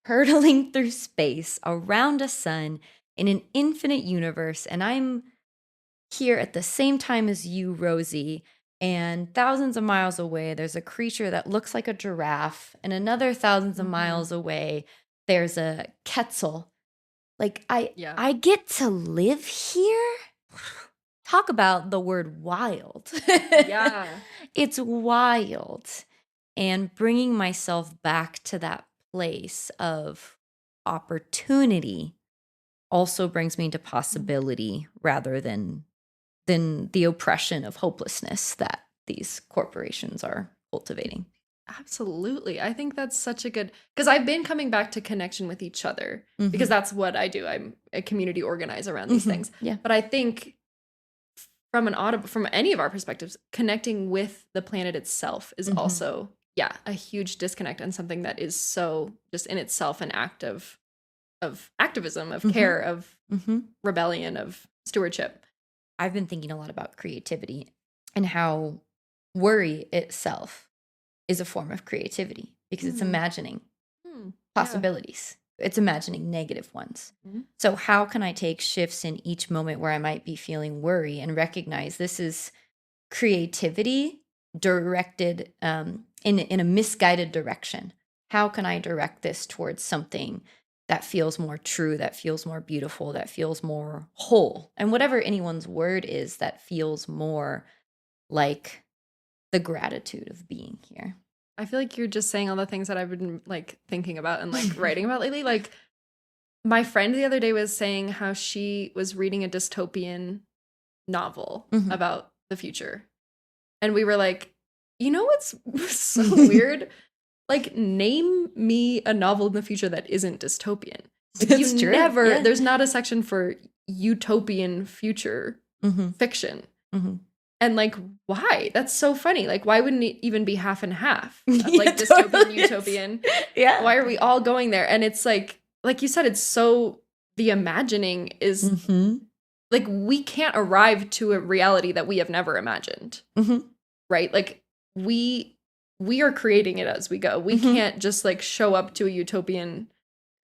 hurtling through space around a sun in an infinite universe, and I'm here at the same time as you, Rosie, and thousands of miles away, there's a creature that looks like a giraffe, and another thousands of miles away, there's a quetzal. Like, I get to live here? Talk about the word wild. Yeah. It's wild. And bringing myself back to that place of opportunity also brings me to possibility rather than the oppression of hopelessness that these corporations are cultivating. Absolutely. I think that's such a good, because I've been coming back to connection with each other because that's what I do. I'm a community organizer around these things. Yeah. But I think from any of our perspectives, connecting with the planet itself is also, a huge disconnect, and something that is so just in itself an act of activism, of care, of rebellion, of stewardship. I've been thinking a lot about creativity and how worry itself is a form of creativity because it's imagining possibilities. It's imagining negative ones. So how can I take shifts in each moment where I might be feeling worry and recognize this is creativity directed in a misguided direction? How can I direct this towards something that feels more true, that feels more beautiful, that feels more whole? And whatever anyone's word is, that feels more like the gratitude of being here. I feel like you're just saying all the things that I've been like thinking about and like writing about lately. Like my friend the other day was saying how she was reading a dystopian novel about the future. And we were like, you know what's so weird? Like, name me a novel in the future that isn't dystopian. Like, That's true. Yeah. There's not a section for utopian future fiction. And like, why? That's so funny. Like, why wouldn't it even be half and half? Like dystopian, totally utopian. Yeah. Why are we all going there? And it's like you said, it's so, the imagining is like, we can't arrive to a reality that we have never imagined. Right? Like, we are creating it as we go. We can't just like show up to a utopian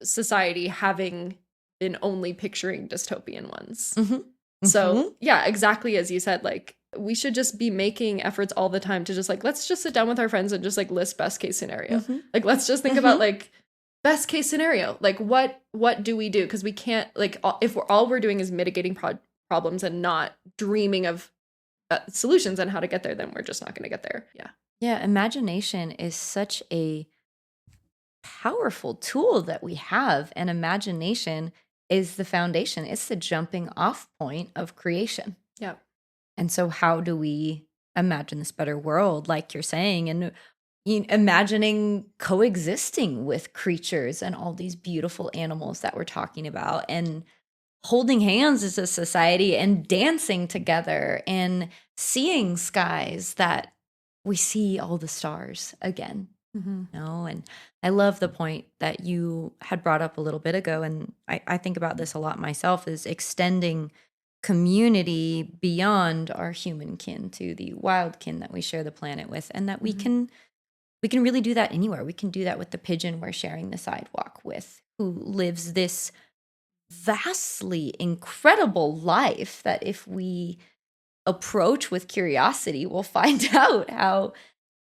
society having been only picturing dystopian ones. So yeah, exactly as you said, like we should just be making efforts all the time to just like, let's just sit down with our friends and just like list best case scenario. Like, let's just think about like best case scenario. Like what do we do? Because we can't like, if all we're doing is mitigating problems and not dreaming of solutions and how to get there, then we're just not going to get there. Yeah, imagination is such a powerful tool that we have, and imagination is the foundation. It's the jumping off point of creation. Yeah. And so how do we imagine this better world, like you're saying, and imagining coexisting with creatures and all these beautiful animals that we're talking about, and holding hands as a society and dancing together and seeing skies that we see all the stars again. And I love the point that you had brought up a little bit ago, and I think about this a lot myself, is extending community beyond our human kin to the wild kin that we share the planet with, and that we can really do that anywhere. We can do that with the pigeon we're sharing the sidewalk with, who lives this vastly incredible life that if we approach with curiosity, we'll find out how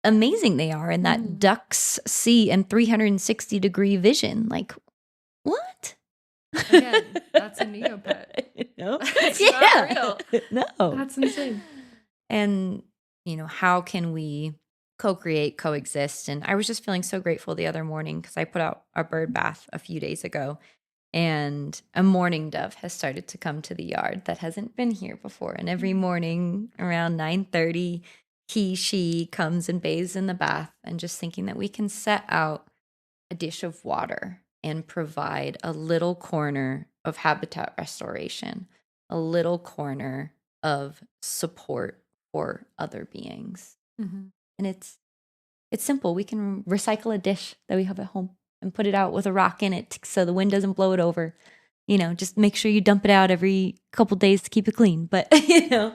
amazing they are in that ducks see and 360-degree vision. Like, what? Again, that's a Neopet. That's not real. No. That's insane. And, how can we co-create, coexist? And I was just feeling so grateful the other morning because I put out a bird bath a few days ago, and a mourning dove has started to come to the yard that hasn't been here before. And every morning around 9:30, she comes and bathes in the bath, and just thinking that we can set out a dish of water and provide a little corner of habitat restoration, a little corner of support for other beings. And it's simple. We can recycle a dish that we have at home and put it out with a rock in it so the wind doesn't blow it over. Just make sure you dump it out every couple days to keep it clean. But, Yeah.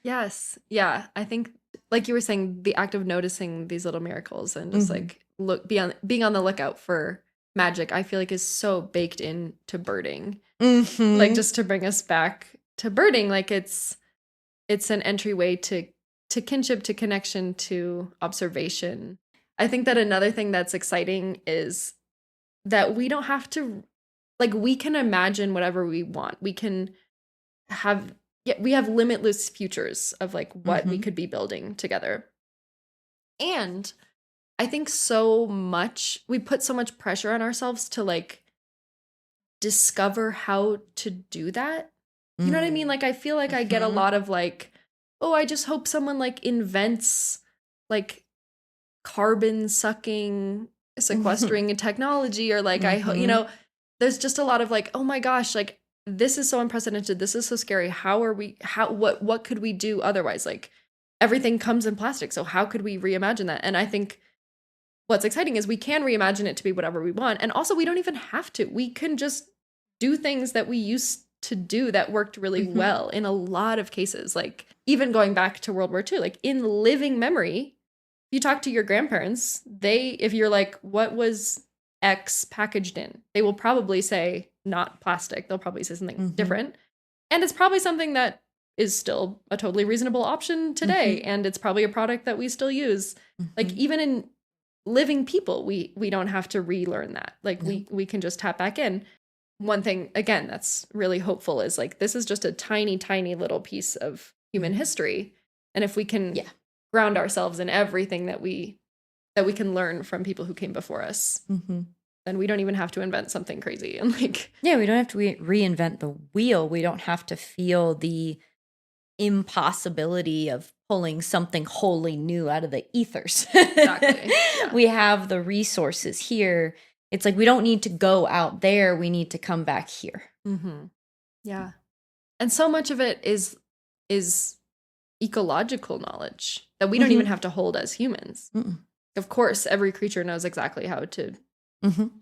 Yes. Yeah. I think, like you were saying, the act of noticing these little miracles and just being on the lookout for magic, I feel like is so baked into birding. Like, just to bring us back to birding, like it's an entryway to kinship, to connection, to observation. I think that another thing that's exciting is that we don't have to, like, we can imagine whatever we want. We can have we have limitless futures of like what we could be building together. And I think we put so much pressure on ourselves to like discover how to do that. You know what I mean? Like, I feel like I get a lot of like, oh, I just hope someone like invents like carbon sucking, sequestering technology, or like, there's just a lot of like, oh my gosh, like, this is so unprecedented. This is so scary. What could we do otherwise? Like, everything comes in plastic. So how could we reimagine that? And I think what's exciting is we can reimagine it to be whatever we want. And also, we don't even have to. We can just do things that we used to do that worked really well in a lot of cases. Like, even going back to World War II, like in living memory, if you talk to your grandparents, if you're like, what was X packaged in? They will probably say not plastic. They'll probably say something different. And it's probably something that is still a totally reasonable option today. And it's probably a product that we still use. Like, even in living people, we don't have to relearn that. Like, we can just tap back in. One thing, again, that's really hopeful is like, this is just a tiny, tiny little piece of human history. And if we can ground ourselves in everything that we can learn from people who came before us, then we don't even have to invent something crazy. And like, we don't have to reinvent the wheel. We don't have to feel the impossibility of pulling something wholly new out of the ethers. Exactly. Yeah. We have the resources here. It's like, we don't need to go out there. We need to come back here. Yeah. And so much of it is ecological knowledge that we don't even have to hold as humans. Of course, every creature knows exactly how to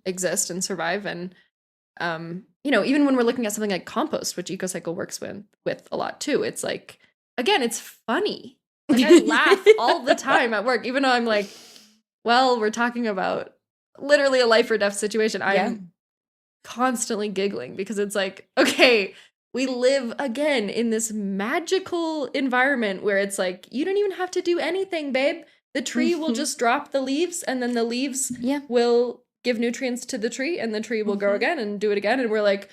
exist and survive. And, even when we're looking at something like compost, which EcoCycle works with a lot too, it's like, again, it's funny. Like, I laugh all the time at work, even though I'm like, well, we're talking about literally a life or death situation. I'm constantly giggling because it's like, okay, we live again in this magical environment where it's like, you don't even have to do anything, babe. The tree will just drop the leaves, and then the leaves will give nutrients to the tree, and the tree will grow again and do it again. And we're like,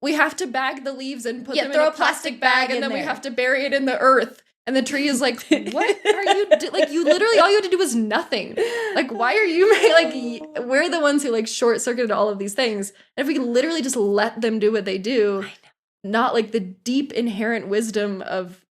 we have to bag the leaves and put them in a plastic bag, and then we have to bury it in the earth. And the tree is like, what are you like, you literally, all you had to do is nothing. Like, why are you, like, we're the ones who like short-circuited all of these things. And if we can literally just let them do what they do, not like the deep inherent wisdom of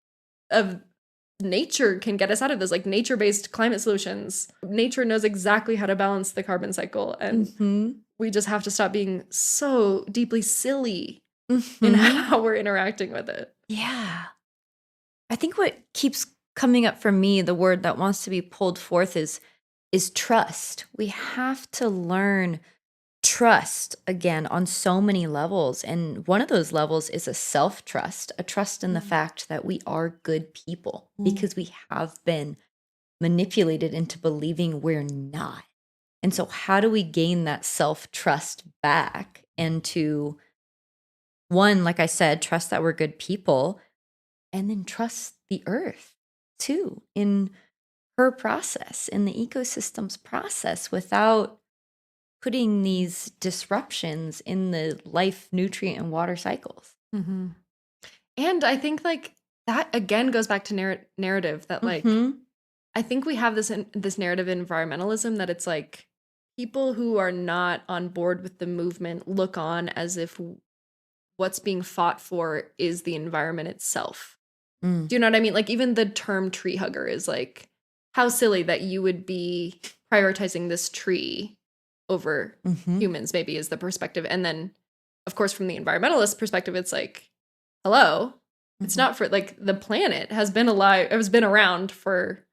nature can get us out of this, like nature-based climate solutions. Nature knows exactly how to balance the carbon cycle. And we just have to stop being so deeply silly in Mhm. how we're interacting with it. Yeah. I think what keeps coming up for me, the word that wants to be pulled forth is trust. We have to learn trust again on so many levels. And one of those levels is a self-trust, a trust in the fact that we are good people because we have been manipulated into believing we're not. And so how do we gain that self-trust back and to, one, like I said, trust that we're good people, and then trust the earth too in her process, in the ecosystem's process, without putting these disruptions in the life, nutrient, and water cycles. Mm-hmm. And I think like that again goes back to narrative that like I think we have this narrative in environmentalism that it's like people who are not on board with the movement look on as if what's being fought for is the environment itself. Do you know what I mean? Like even the term tree hugger is like, how silly that you would be prioritizing this tree over humans, maybe is the perspective. And then, of course, from the environmentalist perspective, it's like, hello, it's not for like the planet has been alive, it has been around for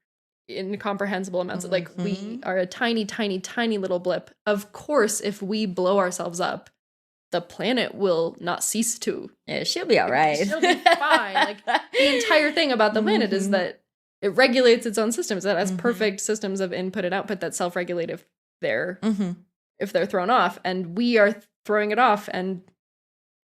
incomprehensible amounts of like we are a tiny, tiny, tiny little blip. Of course, if we blow ourselves up, the planet will not cease to. Yeah, she'll be all right. She'll be fine. Like the entire thing about the planet is that it regulates its own systems. That has perfect systems of input and output that self-regulate if they're thrown off, and we are throwing it off, and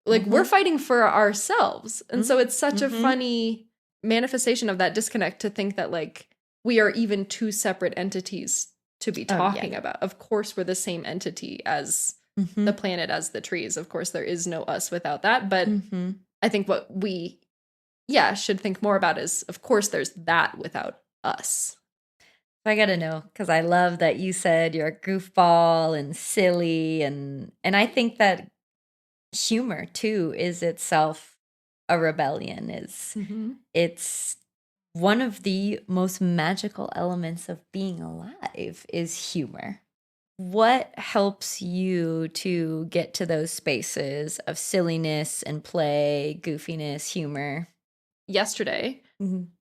like we're fighting for ourselves. And so it's such a funny manifestation of that disconnect to think that like we are even two separate entities to be talking about. Of course, we're the same entity as the planet, as the trees. Of course, there is no us without that. But I think what we, should think more about is, of course, there's that without us. I gotta know, because I love that you said you're a goofball and silly, and I think that humor too is itself a rebellion. It's one of the most magical elements of being alive is humor. What helps you to get to those spaces of silliness and play, goofiness, humor? Yesterday,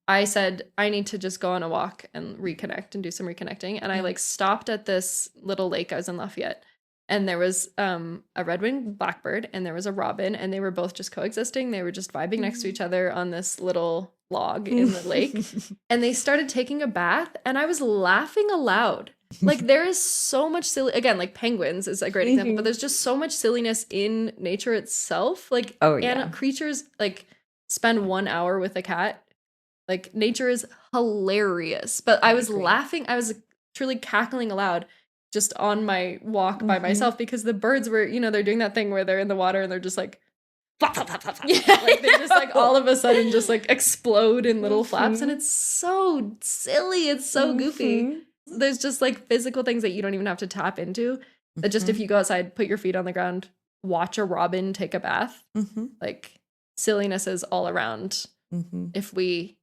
I said, I need to just go on a walk and reconnect and do some reconnecting. And I like stopped at this little lake. I was in Lafayette. And there was a red-winged blackbird and there was a robin, and they were both just coexisting. They were just vibing next to each other on this little log in the lake. And they started taking a bath, and I was laughing aloud. Like there is so much silly, again, like penguins is a great example, but there's just so much silliness in nature itself. Like creatures like spend 1 hour with a cat. Like nature is hilarious. But I was laughing, I was truly cackling aloud just on my walk by myself, because the birds were, they're doing that thing where they're in the water and they're just like, like they just like all of a sudden just like explode in little flaps, and it's so silly, it's so goofy. There's just like physical things that you don't even have to tap into, that just if you go outside, put your feet on the ground, watch a robin take a bath, like silliness is all around. If we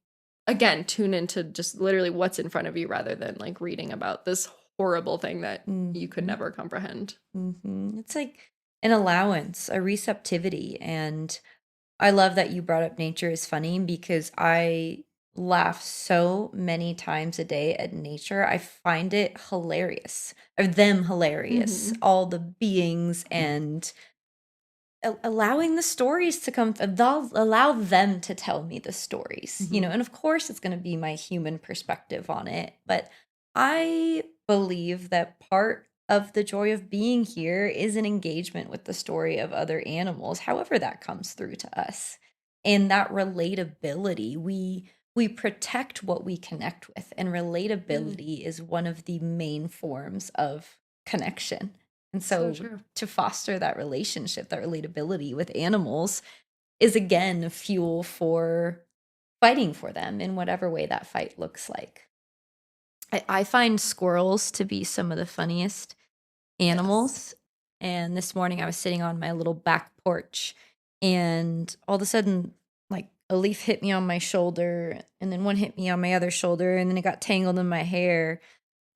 again tune into just literally what's in front of you rather than like reading about this horrible thing that you could never comprehend. It's like an allowance, a receptivity. And I love that you brought up nature is funny, because I laugh so many times a day at nature. I find it hilarious, or them hilarious, all the beings, and allowing the stories to come, allow them to tell me the stories, and of course it's going to be my human perspective on it. But I believe that part of the joy of being here is an engagement with the story of other animals, however that comes through to us. And that relatability, we protect what we connect with, and relatability is one of the main forms of connection. And so to foster that relationship, that relatability with animals is again fuel for fighting for them in whatever way that fight looks like. I find squirrels to be some of the funniest animals. And this morning I was sitting on my little back porch, and all of a sudden, like a leaf hit me on my shoulder, and then one hit me on my other shoulder, and then it got tangled in my hair.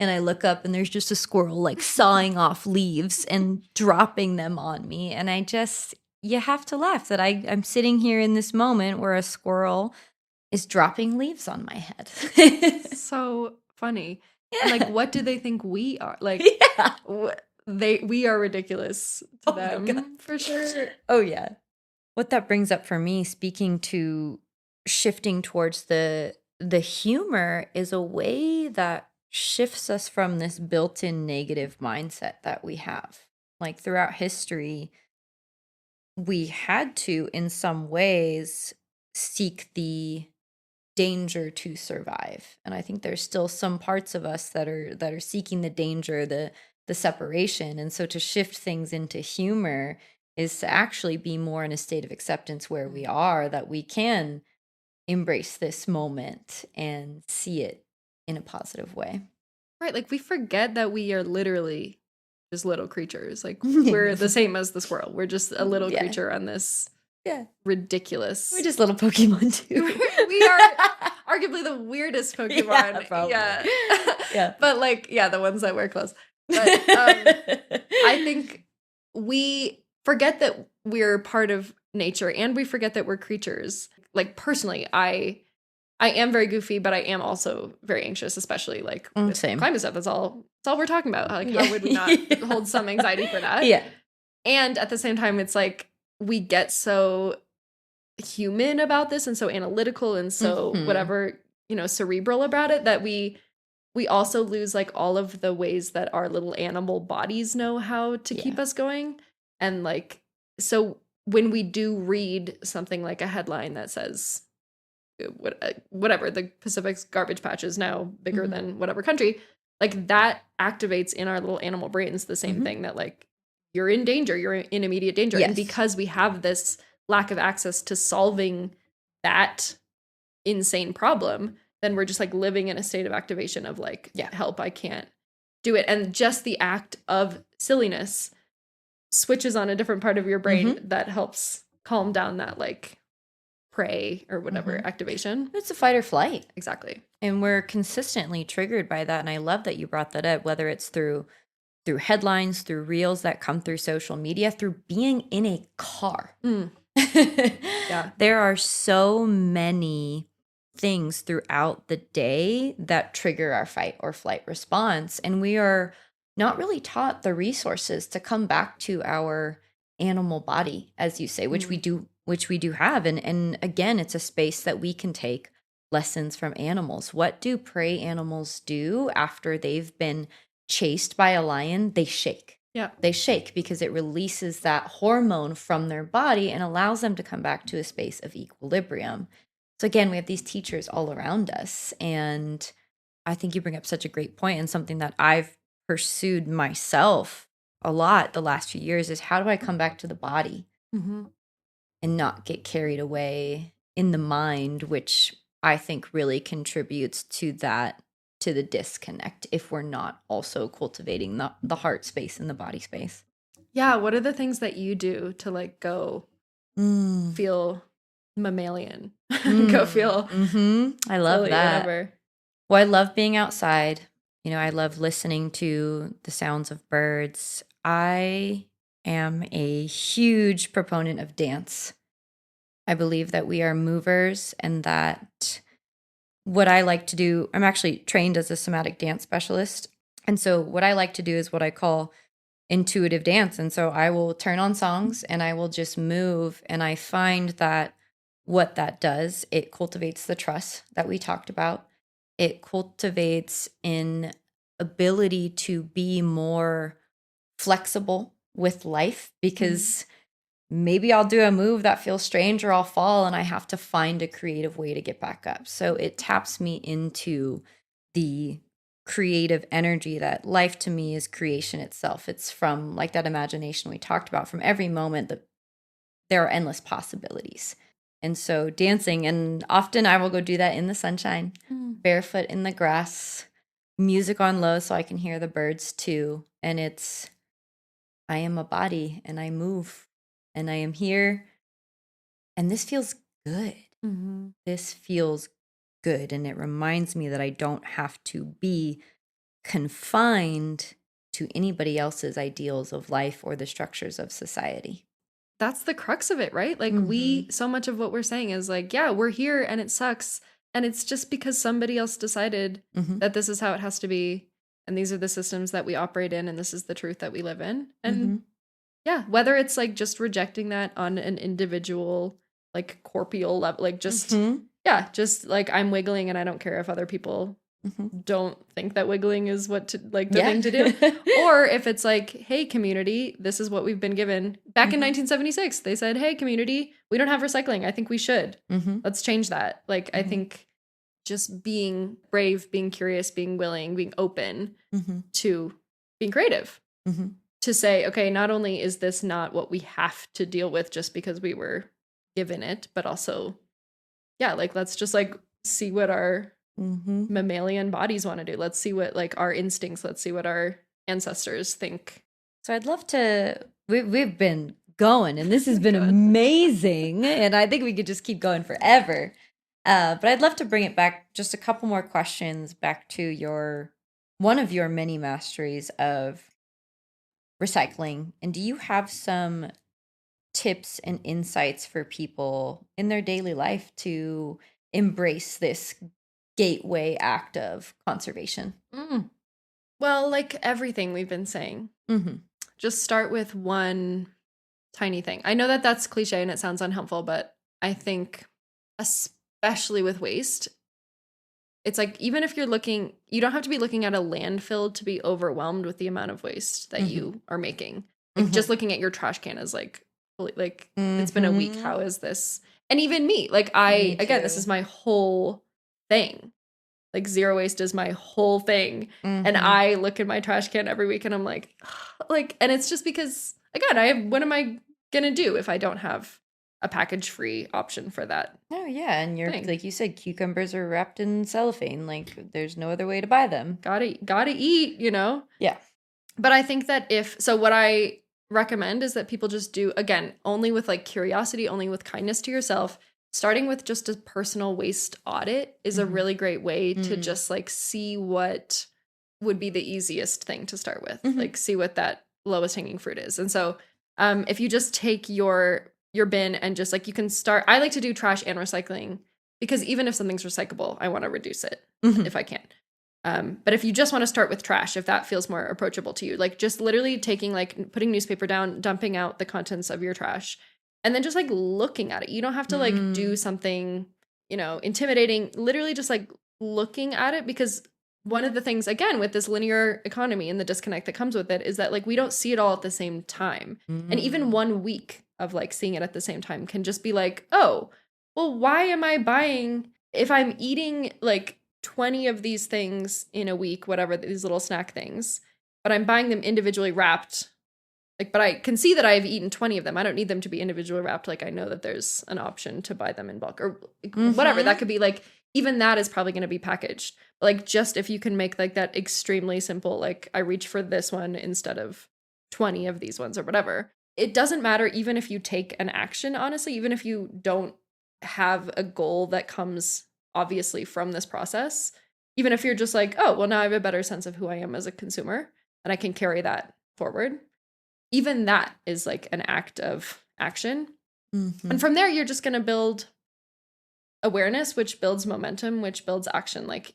and I look up and there's just a squirrel like sawing off leaves and dropping them on me. And you have to laugh that I'm sitting here in this moment where a squirrel is dropping leaves on my head. So funny. Yeah. And like, what do they think we are? Like, Yeah. we are ridiculous to them for sure. Oh, yeah. What that brings up for me, speaking to shifting towards the humor, is a way that shifts us from this built-in negative mindset that we have. Like throughout history, we had to, in some ways, seek the danger to survive. And I think there's still some parts of us that are seeking the danger, the separation. And so to shift things into humor is to actually be more in a state of acceptance where we are, that we can embrace this moment and see it in a positive way. Right. Like we forget that we are literally just little creatures. Like we're the same as the squirrel. We're just a little creature on this ridiculous. We're just little Pokemon too. We are arguably the weirdest Pokemon. Yeah. But like, the ones that wear clothes. But I think we forget that we're part of nature, and we forget that we're creatures. Like personally, I am very goofy, but I am also very anxious, especially like with climate stuff. That's all we're talking about. Like, how would we not hold some anxiety for that? Yeah. And at the same time, it's like we get so human about this and so analytical and so whatever, cerebral about it, that we also lose like all of the ways that our little animal bodies know how to keep us going. And like, so when we do read something like a headline that says whatever, the Pacific's garbage patch is now bigger than whatever country, like that activates in our little animal brains the same thing, that like you're in danger, you're in immediate danger. And because we have this lack of access to solving that insane problem, then we're just like living in a state of activation of like, help, I can't do it. And just the act of silliness switches on a different part of your brain that helps calm down that like prey or whatever activation. It's a fight or flight. Exactly. And we're consistently triggered by that. And I love that you brought that up, whether it's through headlines, through reels that come through social media, through being in a car. There are so many things throughout the day that trigger our fight or flight response. And we are not really taught the resources to come back to our animal body, as you say, which we do have. And again, it's a space that we can take lessons from animals. What do prey animals do after they've been chased by a lion? They shake. Yeah. They shake because it releases that hormone from their body and allows them to come back to a space of equilibrium. So again, we have these teachers all around us. And I think you bring up such a great point, and something that I've pursued myself a lot the last few years is, how do I come back to the body and not get carried away in the mind, which I think really contributes to the disconnect if we're not also cultivating the heart space and the body space. Yeah. What are the things that you do to like go feel mammalian? Go feel. I love silly, that. whatever. Well, I love being outside. I love listening to the sounds of birds. I am a huge proponent of dance. I believe that we are movers, and that what I like to do, I'm actually trained as a somatic dance specialist. And so what I like to do is what I call intuitive dance. And so I will turn on songs and I will just move. And I find that what that does, it cultivates the trust that we talked about. It cultivates an ability to be more flexible with life, because maybe I'll do a move that feels strange, or I'll fall and I have to find a creative way to get back up. So it taps me into the creative energy that life to me is creation itself. It's from like that imagination we talked about. From every moment, that there are endless possibilities. And so dancing, and often I will go do that in the sunshine, barefoot in the grass, music on low so I can hear the birds too. And I am a body and I move and I am here. And this feels good. This feels good. And it reminds me that I don't have to be confined to anybody else's ideals of life or the structures of society. That's the crux of it, right? Like so much of what we're saying is like, yeah, we're here and it sucks. And it's just because somebody else decided that this is how it has to be. And these are the systems that we operate in. And this is the truth that we live in. And yeah, whether it's like just rejecting that on an individual, like corporeal level, like just, yeah, just like I'm wiggling and I don't care if other people don't think that wiggling is what to like the thing to do. Or if it's like, hey, community, this is what we've been given. Back in 1976, they said, hey, community, we don't have recycling. I think we should. Let's change that. Like, I think just being brave, being curious, being willing, being open to being creative. To say, okay, not only is this not what we have to deal with just because we were given it, but also, yeah, like let's just like see what our mammalian bodies want to do. Let's see what like our instincts, let's see what our ancestors think. So I'd love to, we've been going and this has been amazing. And I think we could just keep going forever. But I'd love to bring it back, just a couple more questions back to one of your many masteries of recycling. And do you have some tips and insights for people in their daily life to embrace this gateway act of conservation? Well, like everything we've been saying, just start with one tiny thing. I know that that's cliche and it sounds unhelpful, but I think especially with waste, it's like, even if you're looking, you don't have to be looking at a landfill to be overwhelmed with the amount of waste that you are making. Like just looking at your trash can is like, it's been a week. How is this? And even me, like again, this is my whole thing. Like zero waste is my whole thing. And I look at my trash can every week and I'm like, and it's just because, again, what am I going to do if I don't have a package-free option for that? Oh yeah, and you're like you said, cucumbers are wrapped in cellophane. Like there's no other way to buy them. Gotta eat, you know? Yeah. But I think that what I recommend is that people just do, again, only with like curiosity, only with kindness to yourself. Starting with just a personal waste audit is a really great way to just like see what would be the easiest thing to start with. Like see what that lowest hanging fruit is. And so if you just take your bin and just like, you can start, I like to do trash and recycling because even if something's recyclable, I want to reduce it if I can. But if you just want to start with trash, if that feels more approachable to you, like just literally putting newspaper down, dumping out the contents of your trash, and then just like looking at it. You don't have to like do something, intimidating, literally just like looking at it, because one of the things, again, with this linear economy and the disconnect that comes with it is that like we don't see it all at the same time. And even 1 week of like seeing it at the same time can just be like, oh, well, why am I buying, if I'm eating like 20 of these things in a week, whatever, these little snack things, but I'm buying them individually wrapped, like, but I can see that I've eaten 20 of them. I don't need them to be individually wrapped. Like I know that there's an option to buy them in bulk or whatever. That could be like, even that is probably going to be packaged. Like just if you can make like that extremely simple, like I reach for this one instead of 20 of these ones or whatever. It doesn't matter even if you take an action, honestly, even if you don't have a goal that comes obviously from this process, even if you're just like, oh, well, now I have a better sense of who I am as a consumer and I can carry that forward. Even that is like an act of action. And from there, you're just going to build awareness, which builds momentum, which builds action. Like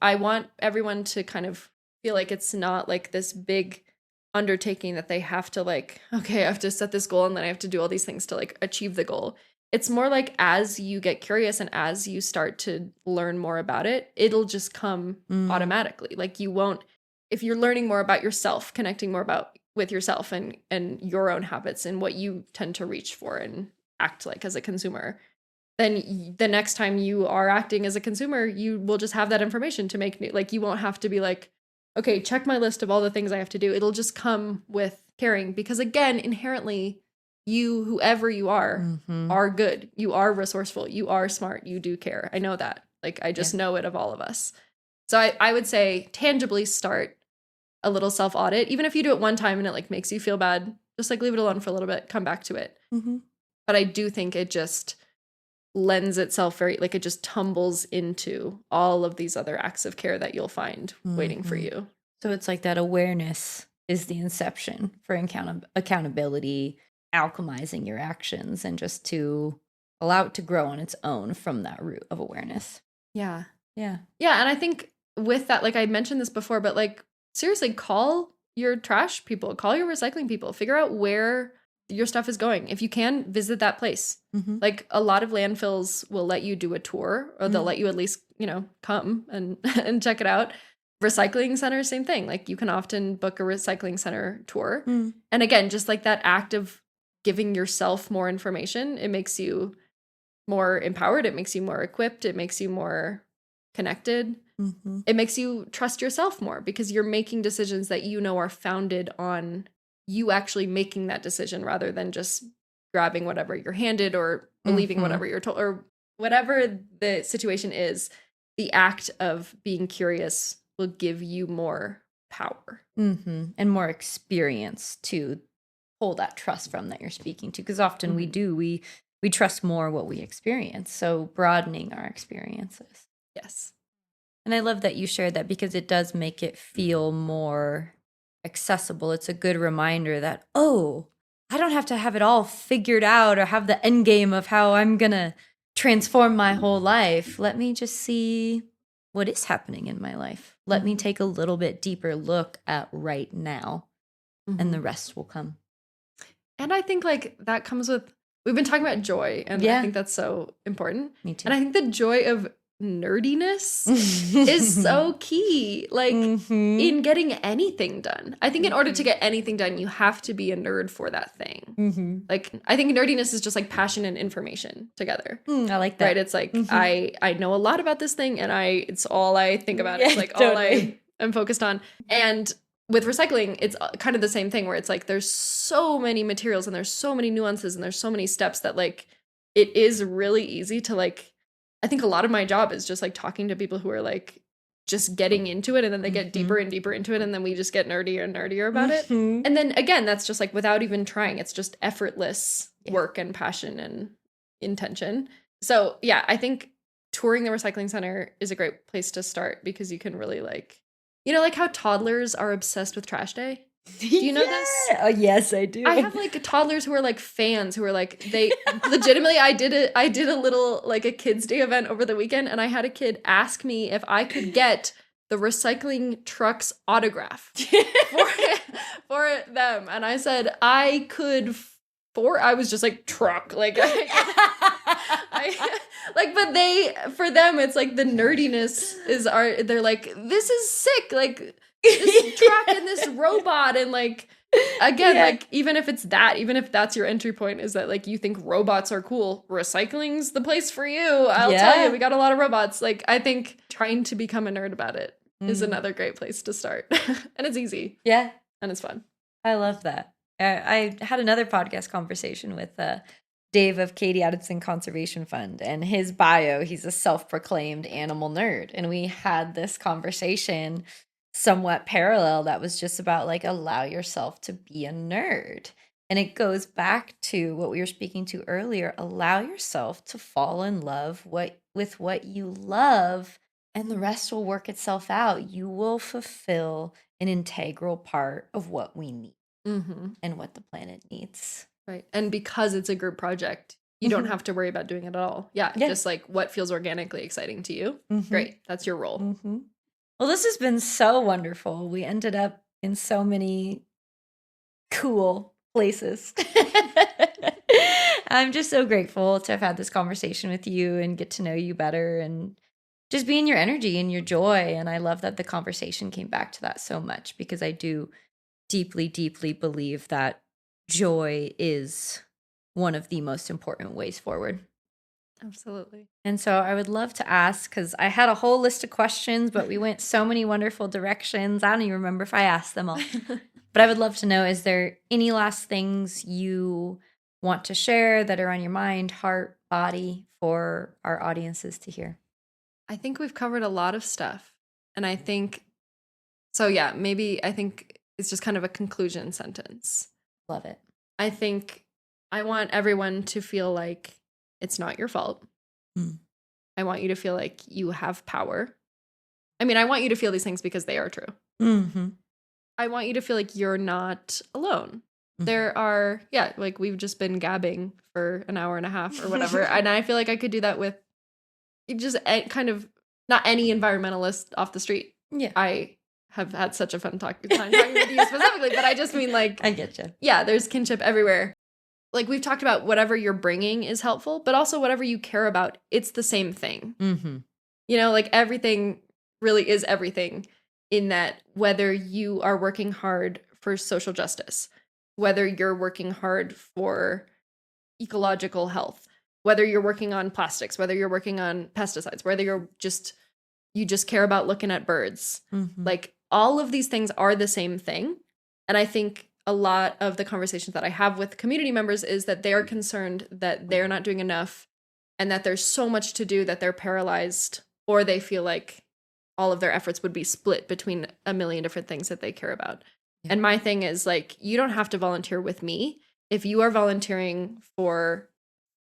I want everyone to kind of feel like it's not like this big undertaking that they have to like, okay, I have to set this goal and then I have to do all these things to like achieve the goal. It's more like as you get curious and as you start to learn more about it, it'll just come automatically. Like you won't, if you're learning more about yourself, connecting more with yourself and your own habits and what you tend to reach for and act like as a consumer, then the next time you are acting as a consumer, you will just have that information to make new, like you won't have to be like, okay, check my list of all the things I have to do. It'll just come with caring, because again, inherently you, whoever you are good. You are resourceful. You are smart. You do care. I know that. Like, I just know it of all of us. So I would say tangibly start a little self-audit, even if you do it one time and it like makes you feel bad, just like leave it alone for a little bit, come back to it. But I do think it just lends itself very, like it just tumbles into all of these other acts of care that you'll find waiting for you. So it's like that awareness is the inception for accountability, alchemizing your actions, and just to allow it to grow on its own from that root of awareness. Yeah. Yeah. Yeah. And I think with that, like I mentioned this before, but like seriously, call your trash people, call your recycling people, figure out where your stuff is going. If you can, visit that place. Like a lot of landfills will let you do a tour, or they'll let you at least, come and and check it out. Recycling centers, same thing. Like you can often book a recycling center tour. And again, just like that act of giving yourself more information, it makes you more empowered. It makes you more equipped. It makes you more connected. It makes you trust yourself more because you're making decisions that are founded on you actually making that decision rather than just grabbing whatever you're handed or believing whatever you're told, or whatever the situation is. The act of being curious will give you more power and more experience to pull that trust from that you're speaking to, because often we trust more what we experience, so broadening our experiences. Yes. And I love that you shared that because it does make it feel more accessible. It's a good reminder that, oh, I don't have to have it all figured out or have the end game of how I'm gonna transform my whole life. Let me just see what is happening in my life. Let me take a little bit deeper look at right now, and the rest will come. And I think like that comes with, we've been talking about joy, and I think that's so important. Me too. And I think the joy of nerdiness is so key, like in getting anything done. I think in order to get anything done, you have to be a nerd for that thing. Like I think nerdiness is just like passion and information together. I like that. Right? It's like I know a lot about this thing, and it's all I think about. It's like all I am focused on. And with recycling, it's kind of the same thing, where it's like there's so many materials and there's so many nuances and there's so many steps that like it is really easy to like, I think a lot of my job is just like talking to people who are like just getting into it, and then they get deeper and deeper into it, and then we just get nerdier and nerdier about it. And then again, that's just like without even trying. It's just effortless work and passion and intention. So yeah, I think touring the recycling center is a great place to start, because you can really like, like how toddlers are obsessed with trash day. Do you know this? Oh, yes, I do. I have like toddlers who are like fans, who are like, they legitimately, I did a little like a kids day event over the weekend, and I had a kid ask me if I could get the recycling truck's autograph for them. And I said I could I was just like truck, like but for them, it's like the nerdiness they're like, this is sick, like this truck and this robot, and like again, like even if that's your entry point, is that like you think robots are cool, recycling's the place for you. I'll tell you, we got a lot of robots. Like I think trying to become a nerd about it is another great place to start. And it's easy. Yeah. And it's fun. I love that. I had another podcast conversation with Dave of Katie Addison Conservation Fund, and his bio, he's a self-proclaimed animal nerd. And we had this conversation somewhat parallel that was just about like, allow yourself to be a nerd. And it goes back to what we were speaking to earlier. Allow yourself to fall in love with what you love, and the rest will work itself out. You will fulfill an integral part of what we need and what the planet needs. Right. And because it's a group project, you don't have to worry about doing it at all. Yeah. Just like what feels organically exciting to you. Great. That's your role. Well, this has been so wonderful. We ended up in so many cool places. I'm just so grateful to have had this conversation with you and get to know you better, and just be in your energy and your joy. And I love that the conversation came back to that so much, because I do deeply, deeply believe that joy is one of the most important ways forward. Absolutely. And so I would love to ask, because I had a whole list of questions, but we went so many wonderful directions. I don't even remember if I asked them all. But I would love to know, is there any last things you want to share that are on your mind, heart, body, for our audiences to hear? I think we've covered a lot of stuff. And I think, so yeah, maybe I think it's just kind of a conclusion sentence. Love it. I think I want everyone to feel like it's not your fault. I want you to feel like you have power. I mean, I want you to feel these things because they are true. Mm-hmm. I want you to feel like you're not alone. Mm-hmm. There are, like we've just been gabbing for an hour and a half or whatever. And I feel like I could do that with just kind of not any environmentalist off the street. Yeah. I have had such a fun time talking with you specifically, but I just mean like, I get you. Yeah, there's kinship everywhere. Like we've talked about, whatever you're bringing is helpful, but also whatever you care about, it's the same thing. Mm-hmm. You know, like everything really is everything, in that whether you are working hard for social justice, whether you're working hard for ecological health, whether you're working on plastics, whether you're working on pesticides, whether you just care about looking at birds, like all of these things are the same thing. And I think a lot of the conversations that I have with community members is that they are concerned that they're not doing enough and that there's so much to do that they're paralyzed, or they feel like all of their efforts would be split between a million different things that they care about. Yeah. And my thing is like, you don't have to volunteer with me. If you are volunteering for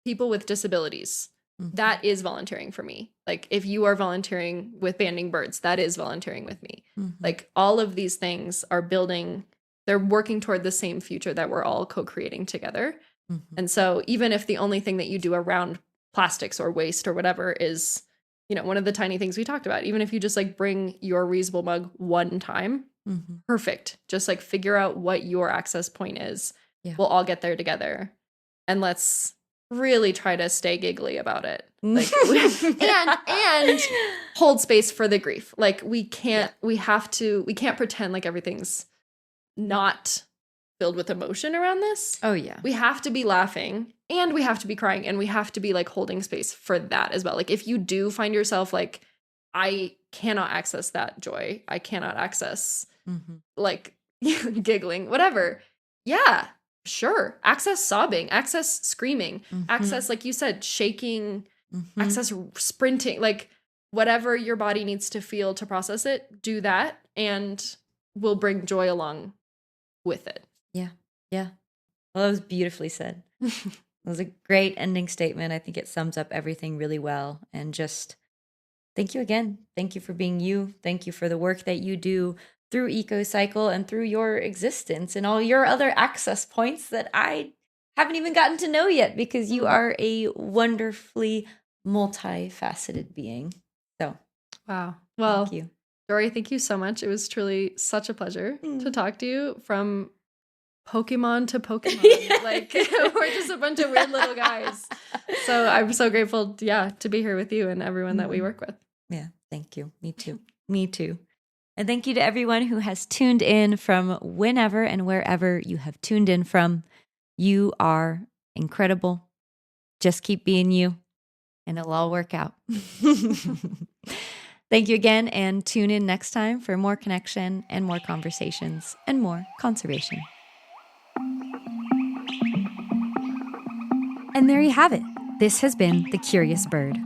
people with disabilities, that is volunteering for me. Like if you are volunteering with banding birds, that is volunteering with me. Like all of these things are they're working toward the same future that we're all co-creating together. And so even if the only thing that you do around plastics or waste or whatever is, you know, one of the tiny things we talked about, even if you just like bring your reusable mug one time, perfect. Just like figure out what your access point is. Yeah. We'll all get there together. And let's really try to stay giggly about it. Like and hold space for the grief. Like we can't pretend like everything's not filled with emotion around this. Oh yeah. We have to be laughing and we have to be crying and we have to be like holding space for that as well. Like if you do find yourself like, I cannot access that joy, I cannot access like giggling, whatever. Yeah, sure. Access sobbing, access screaming, access, like you said, shaking, access sprinting, like whatever your body needs to feel to process it, do that and we'll bring joy along with it. Yeah. Yeah. Well, that was beautifully said. It was a great ending statement. I think it sums up everything really well. And just thank you again. Thank you for being you. Thank you for the work that you do through EcoCycle and through your existence and all your other access points that I haven't even gotten to know yet, because you are a wonderfully multifaceted being. So, wow. Well, thank you. Dori, thank you so much. It was truly such a pleasure to talk to you, from Pokemon to Pokemon. Like we're just a bunch of weird little guys. So I'm so grateful, to be here with you and everyone that we work with. Yeah, thank you. Me too. Me too. And thank you to everyone who has tuned in from whenever and wherever you have tuned in from. You are incredible. Just keep being you, and it'll all work out. Thank you again, and tune in next time for more connection and more conversations and more conservation. And there you have it. This has been The Curious Bird.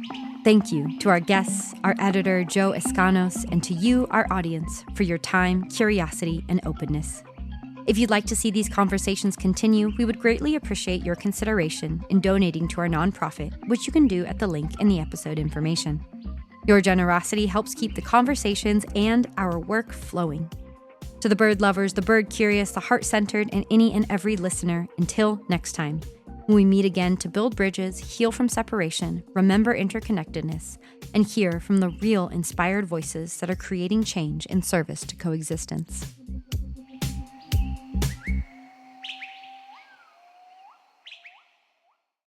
Thank you to our guests, our editor, Joe Escanos, and to you, our audience, for your time, curiosity, and openness. If you'd like to see these conversations continue, we would greatly appreciate your consideration in donating to our nonprofit, which you can do at the link in the episode information. Your generosity helps keep the conversations and our work flowing. To the bird lovers, the bird curious, the heart-centered, and any and every listener, until next time, when we meet again to build bridges, heal from separation, remember interconnectedness, and hear from the real inspired voices that are creating change in service to coexistence.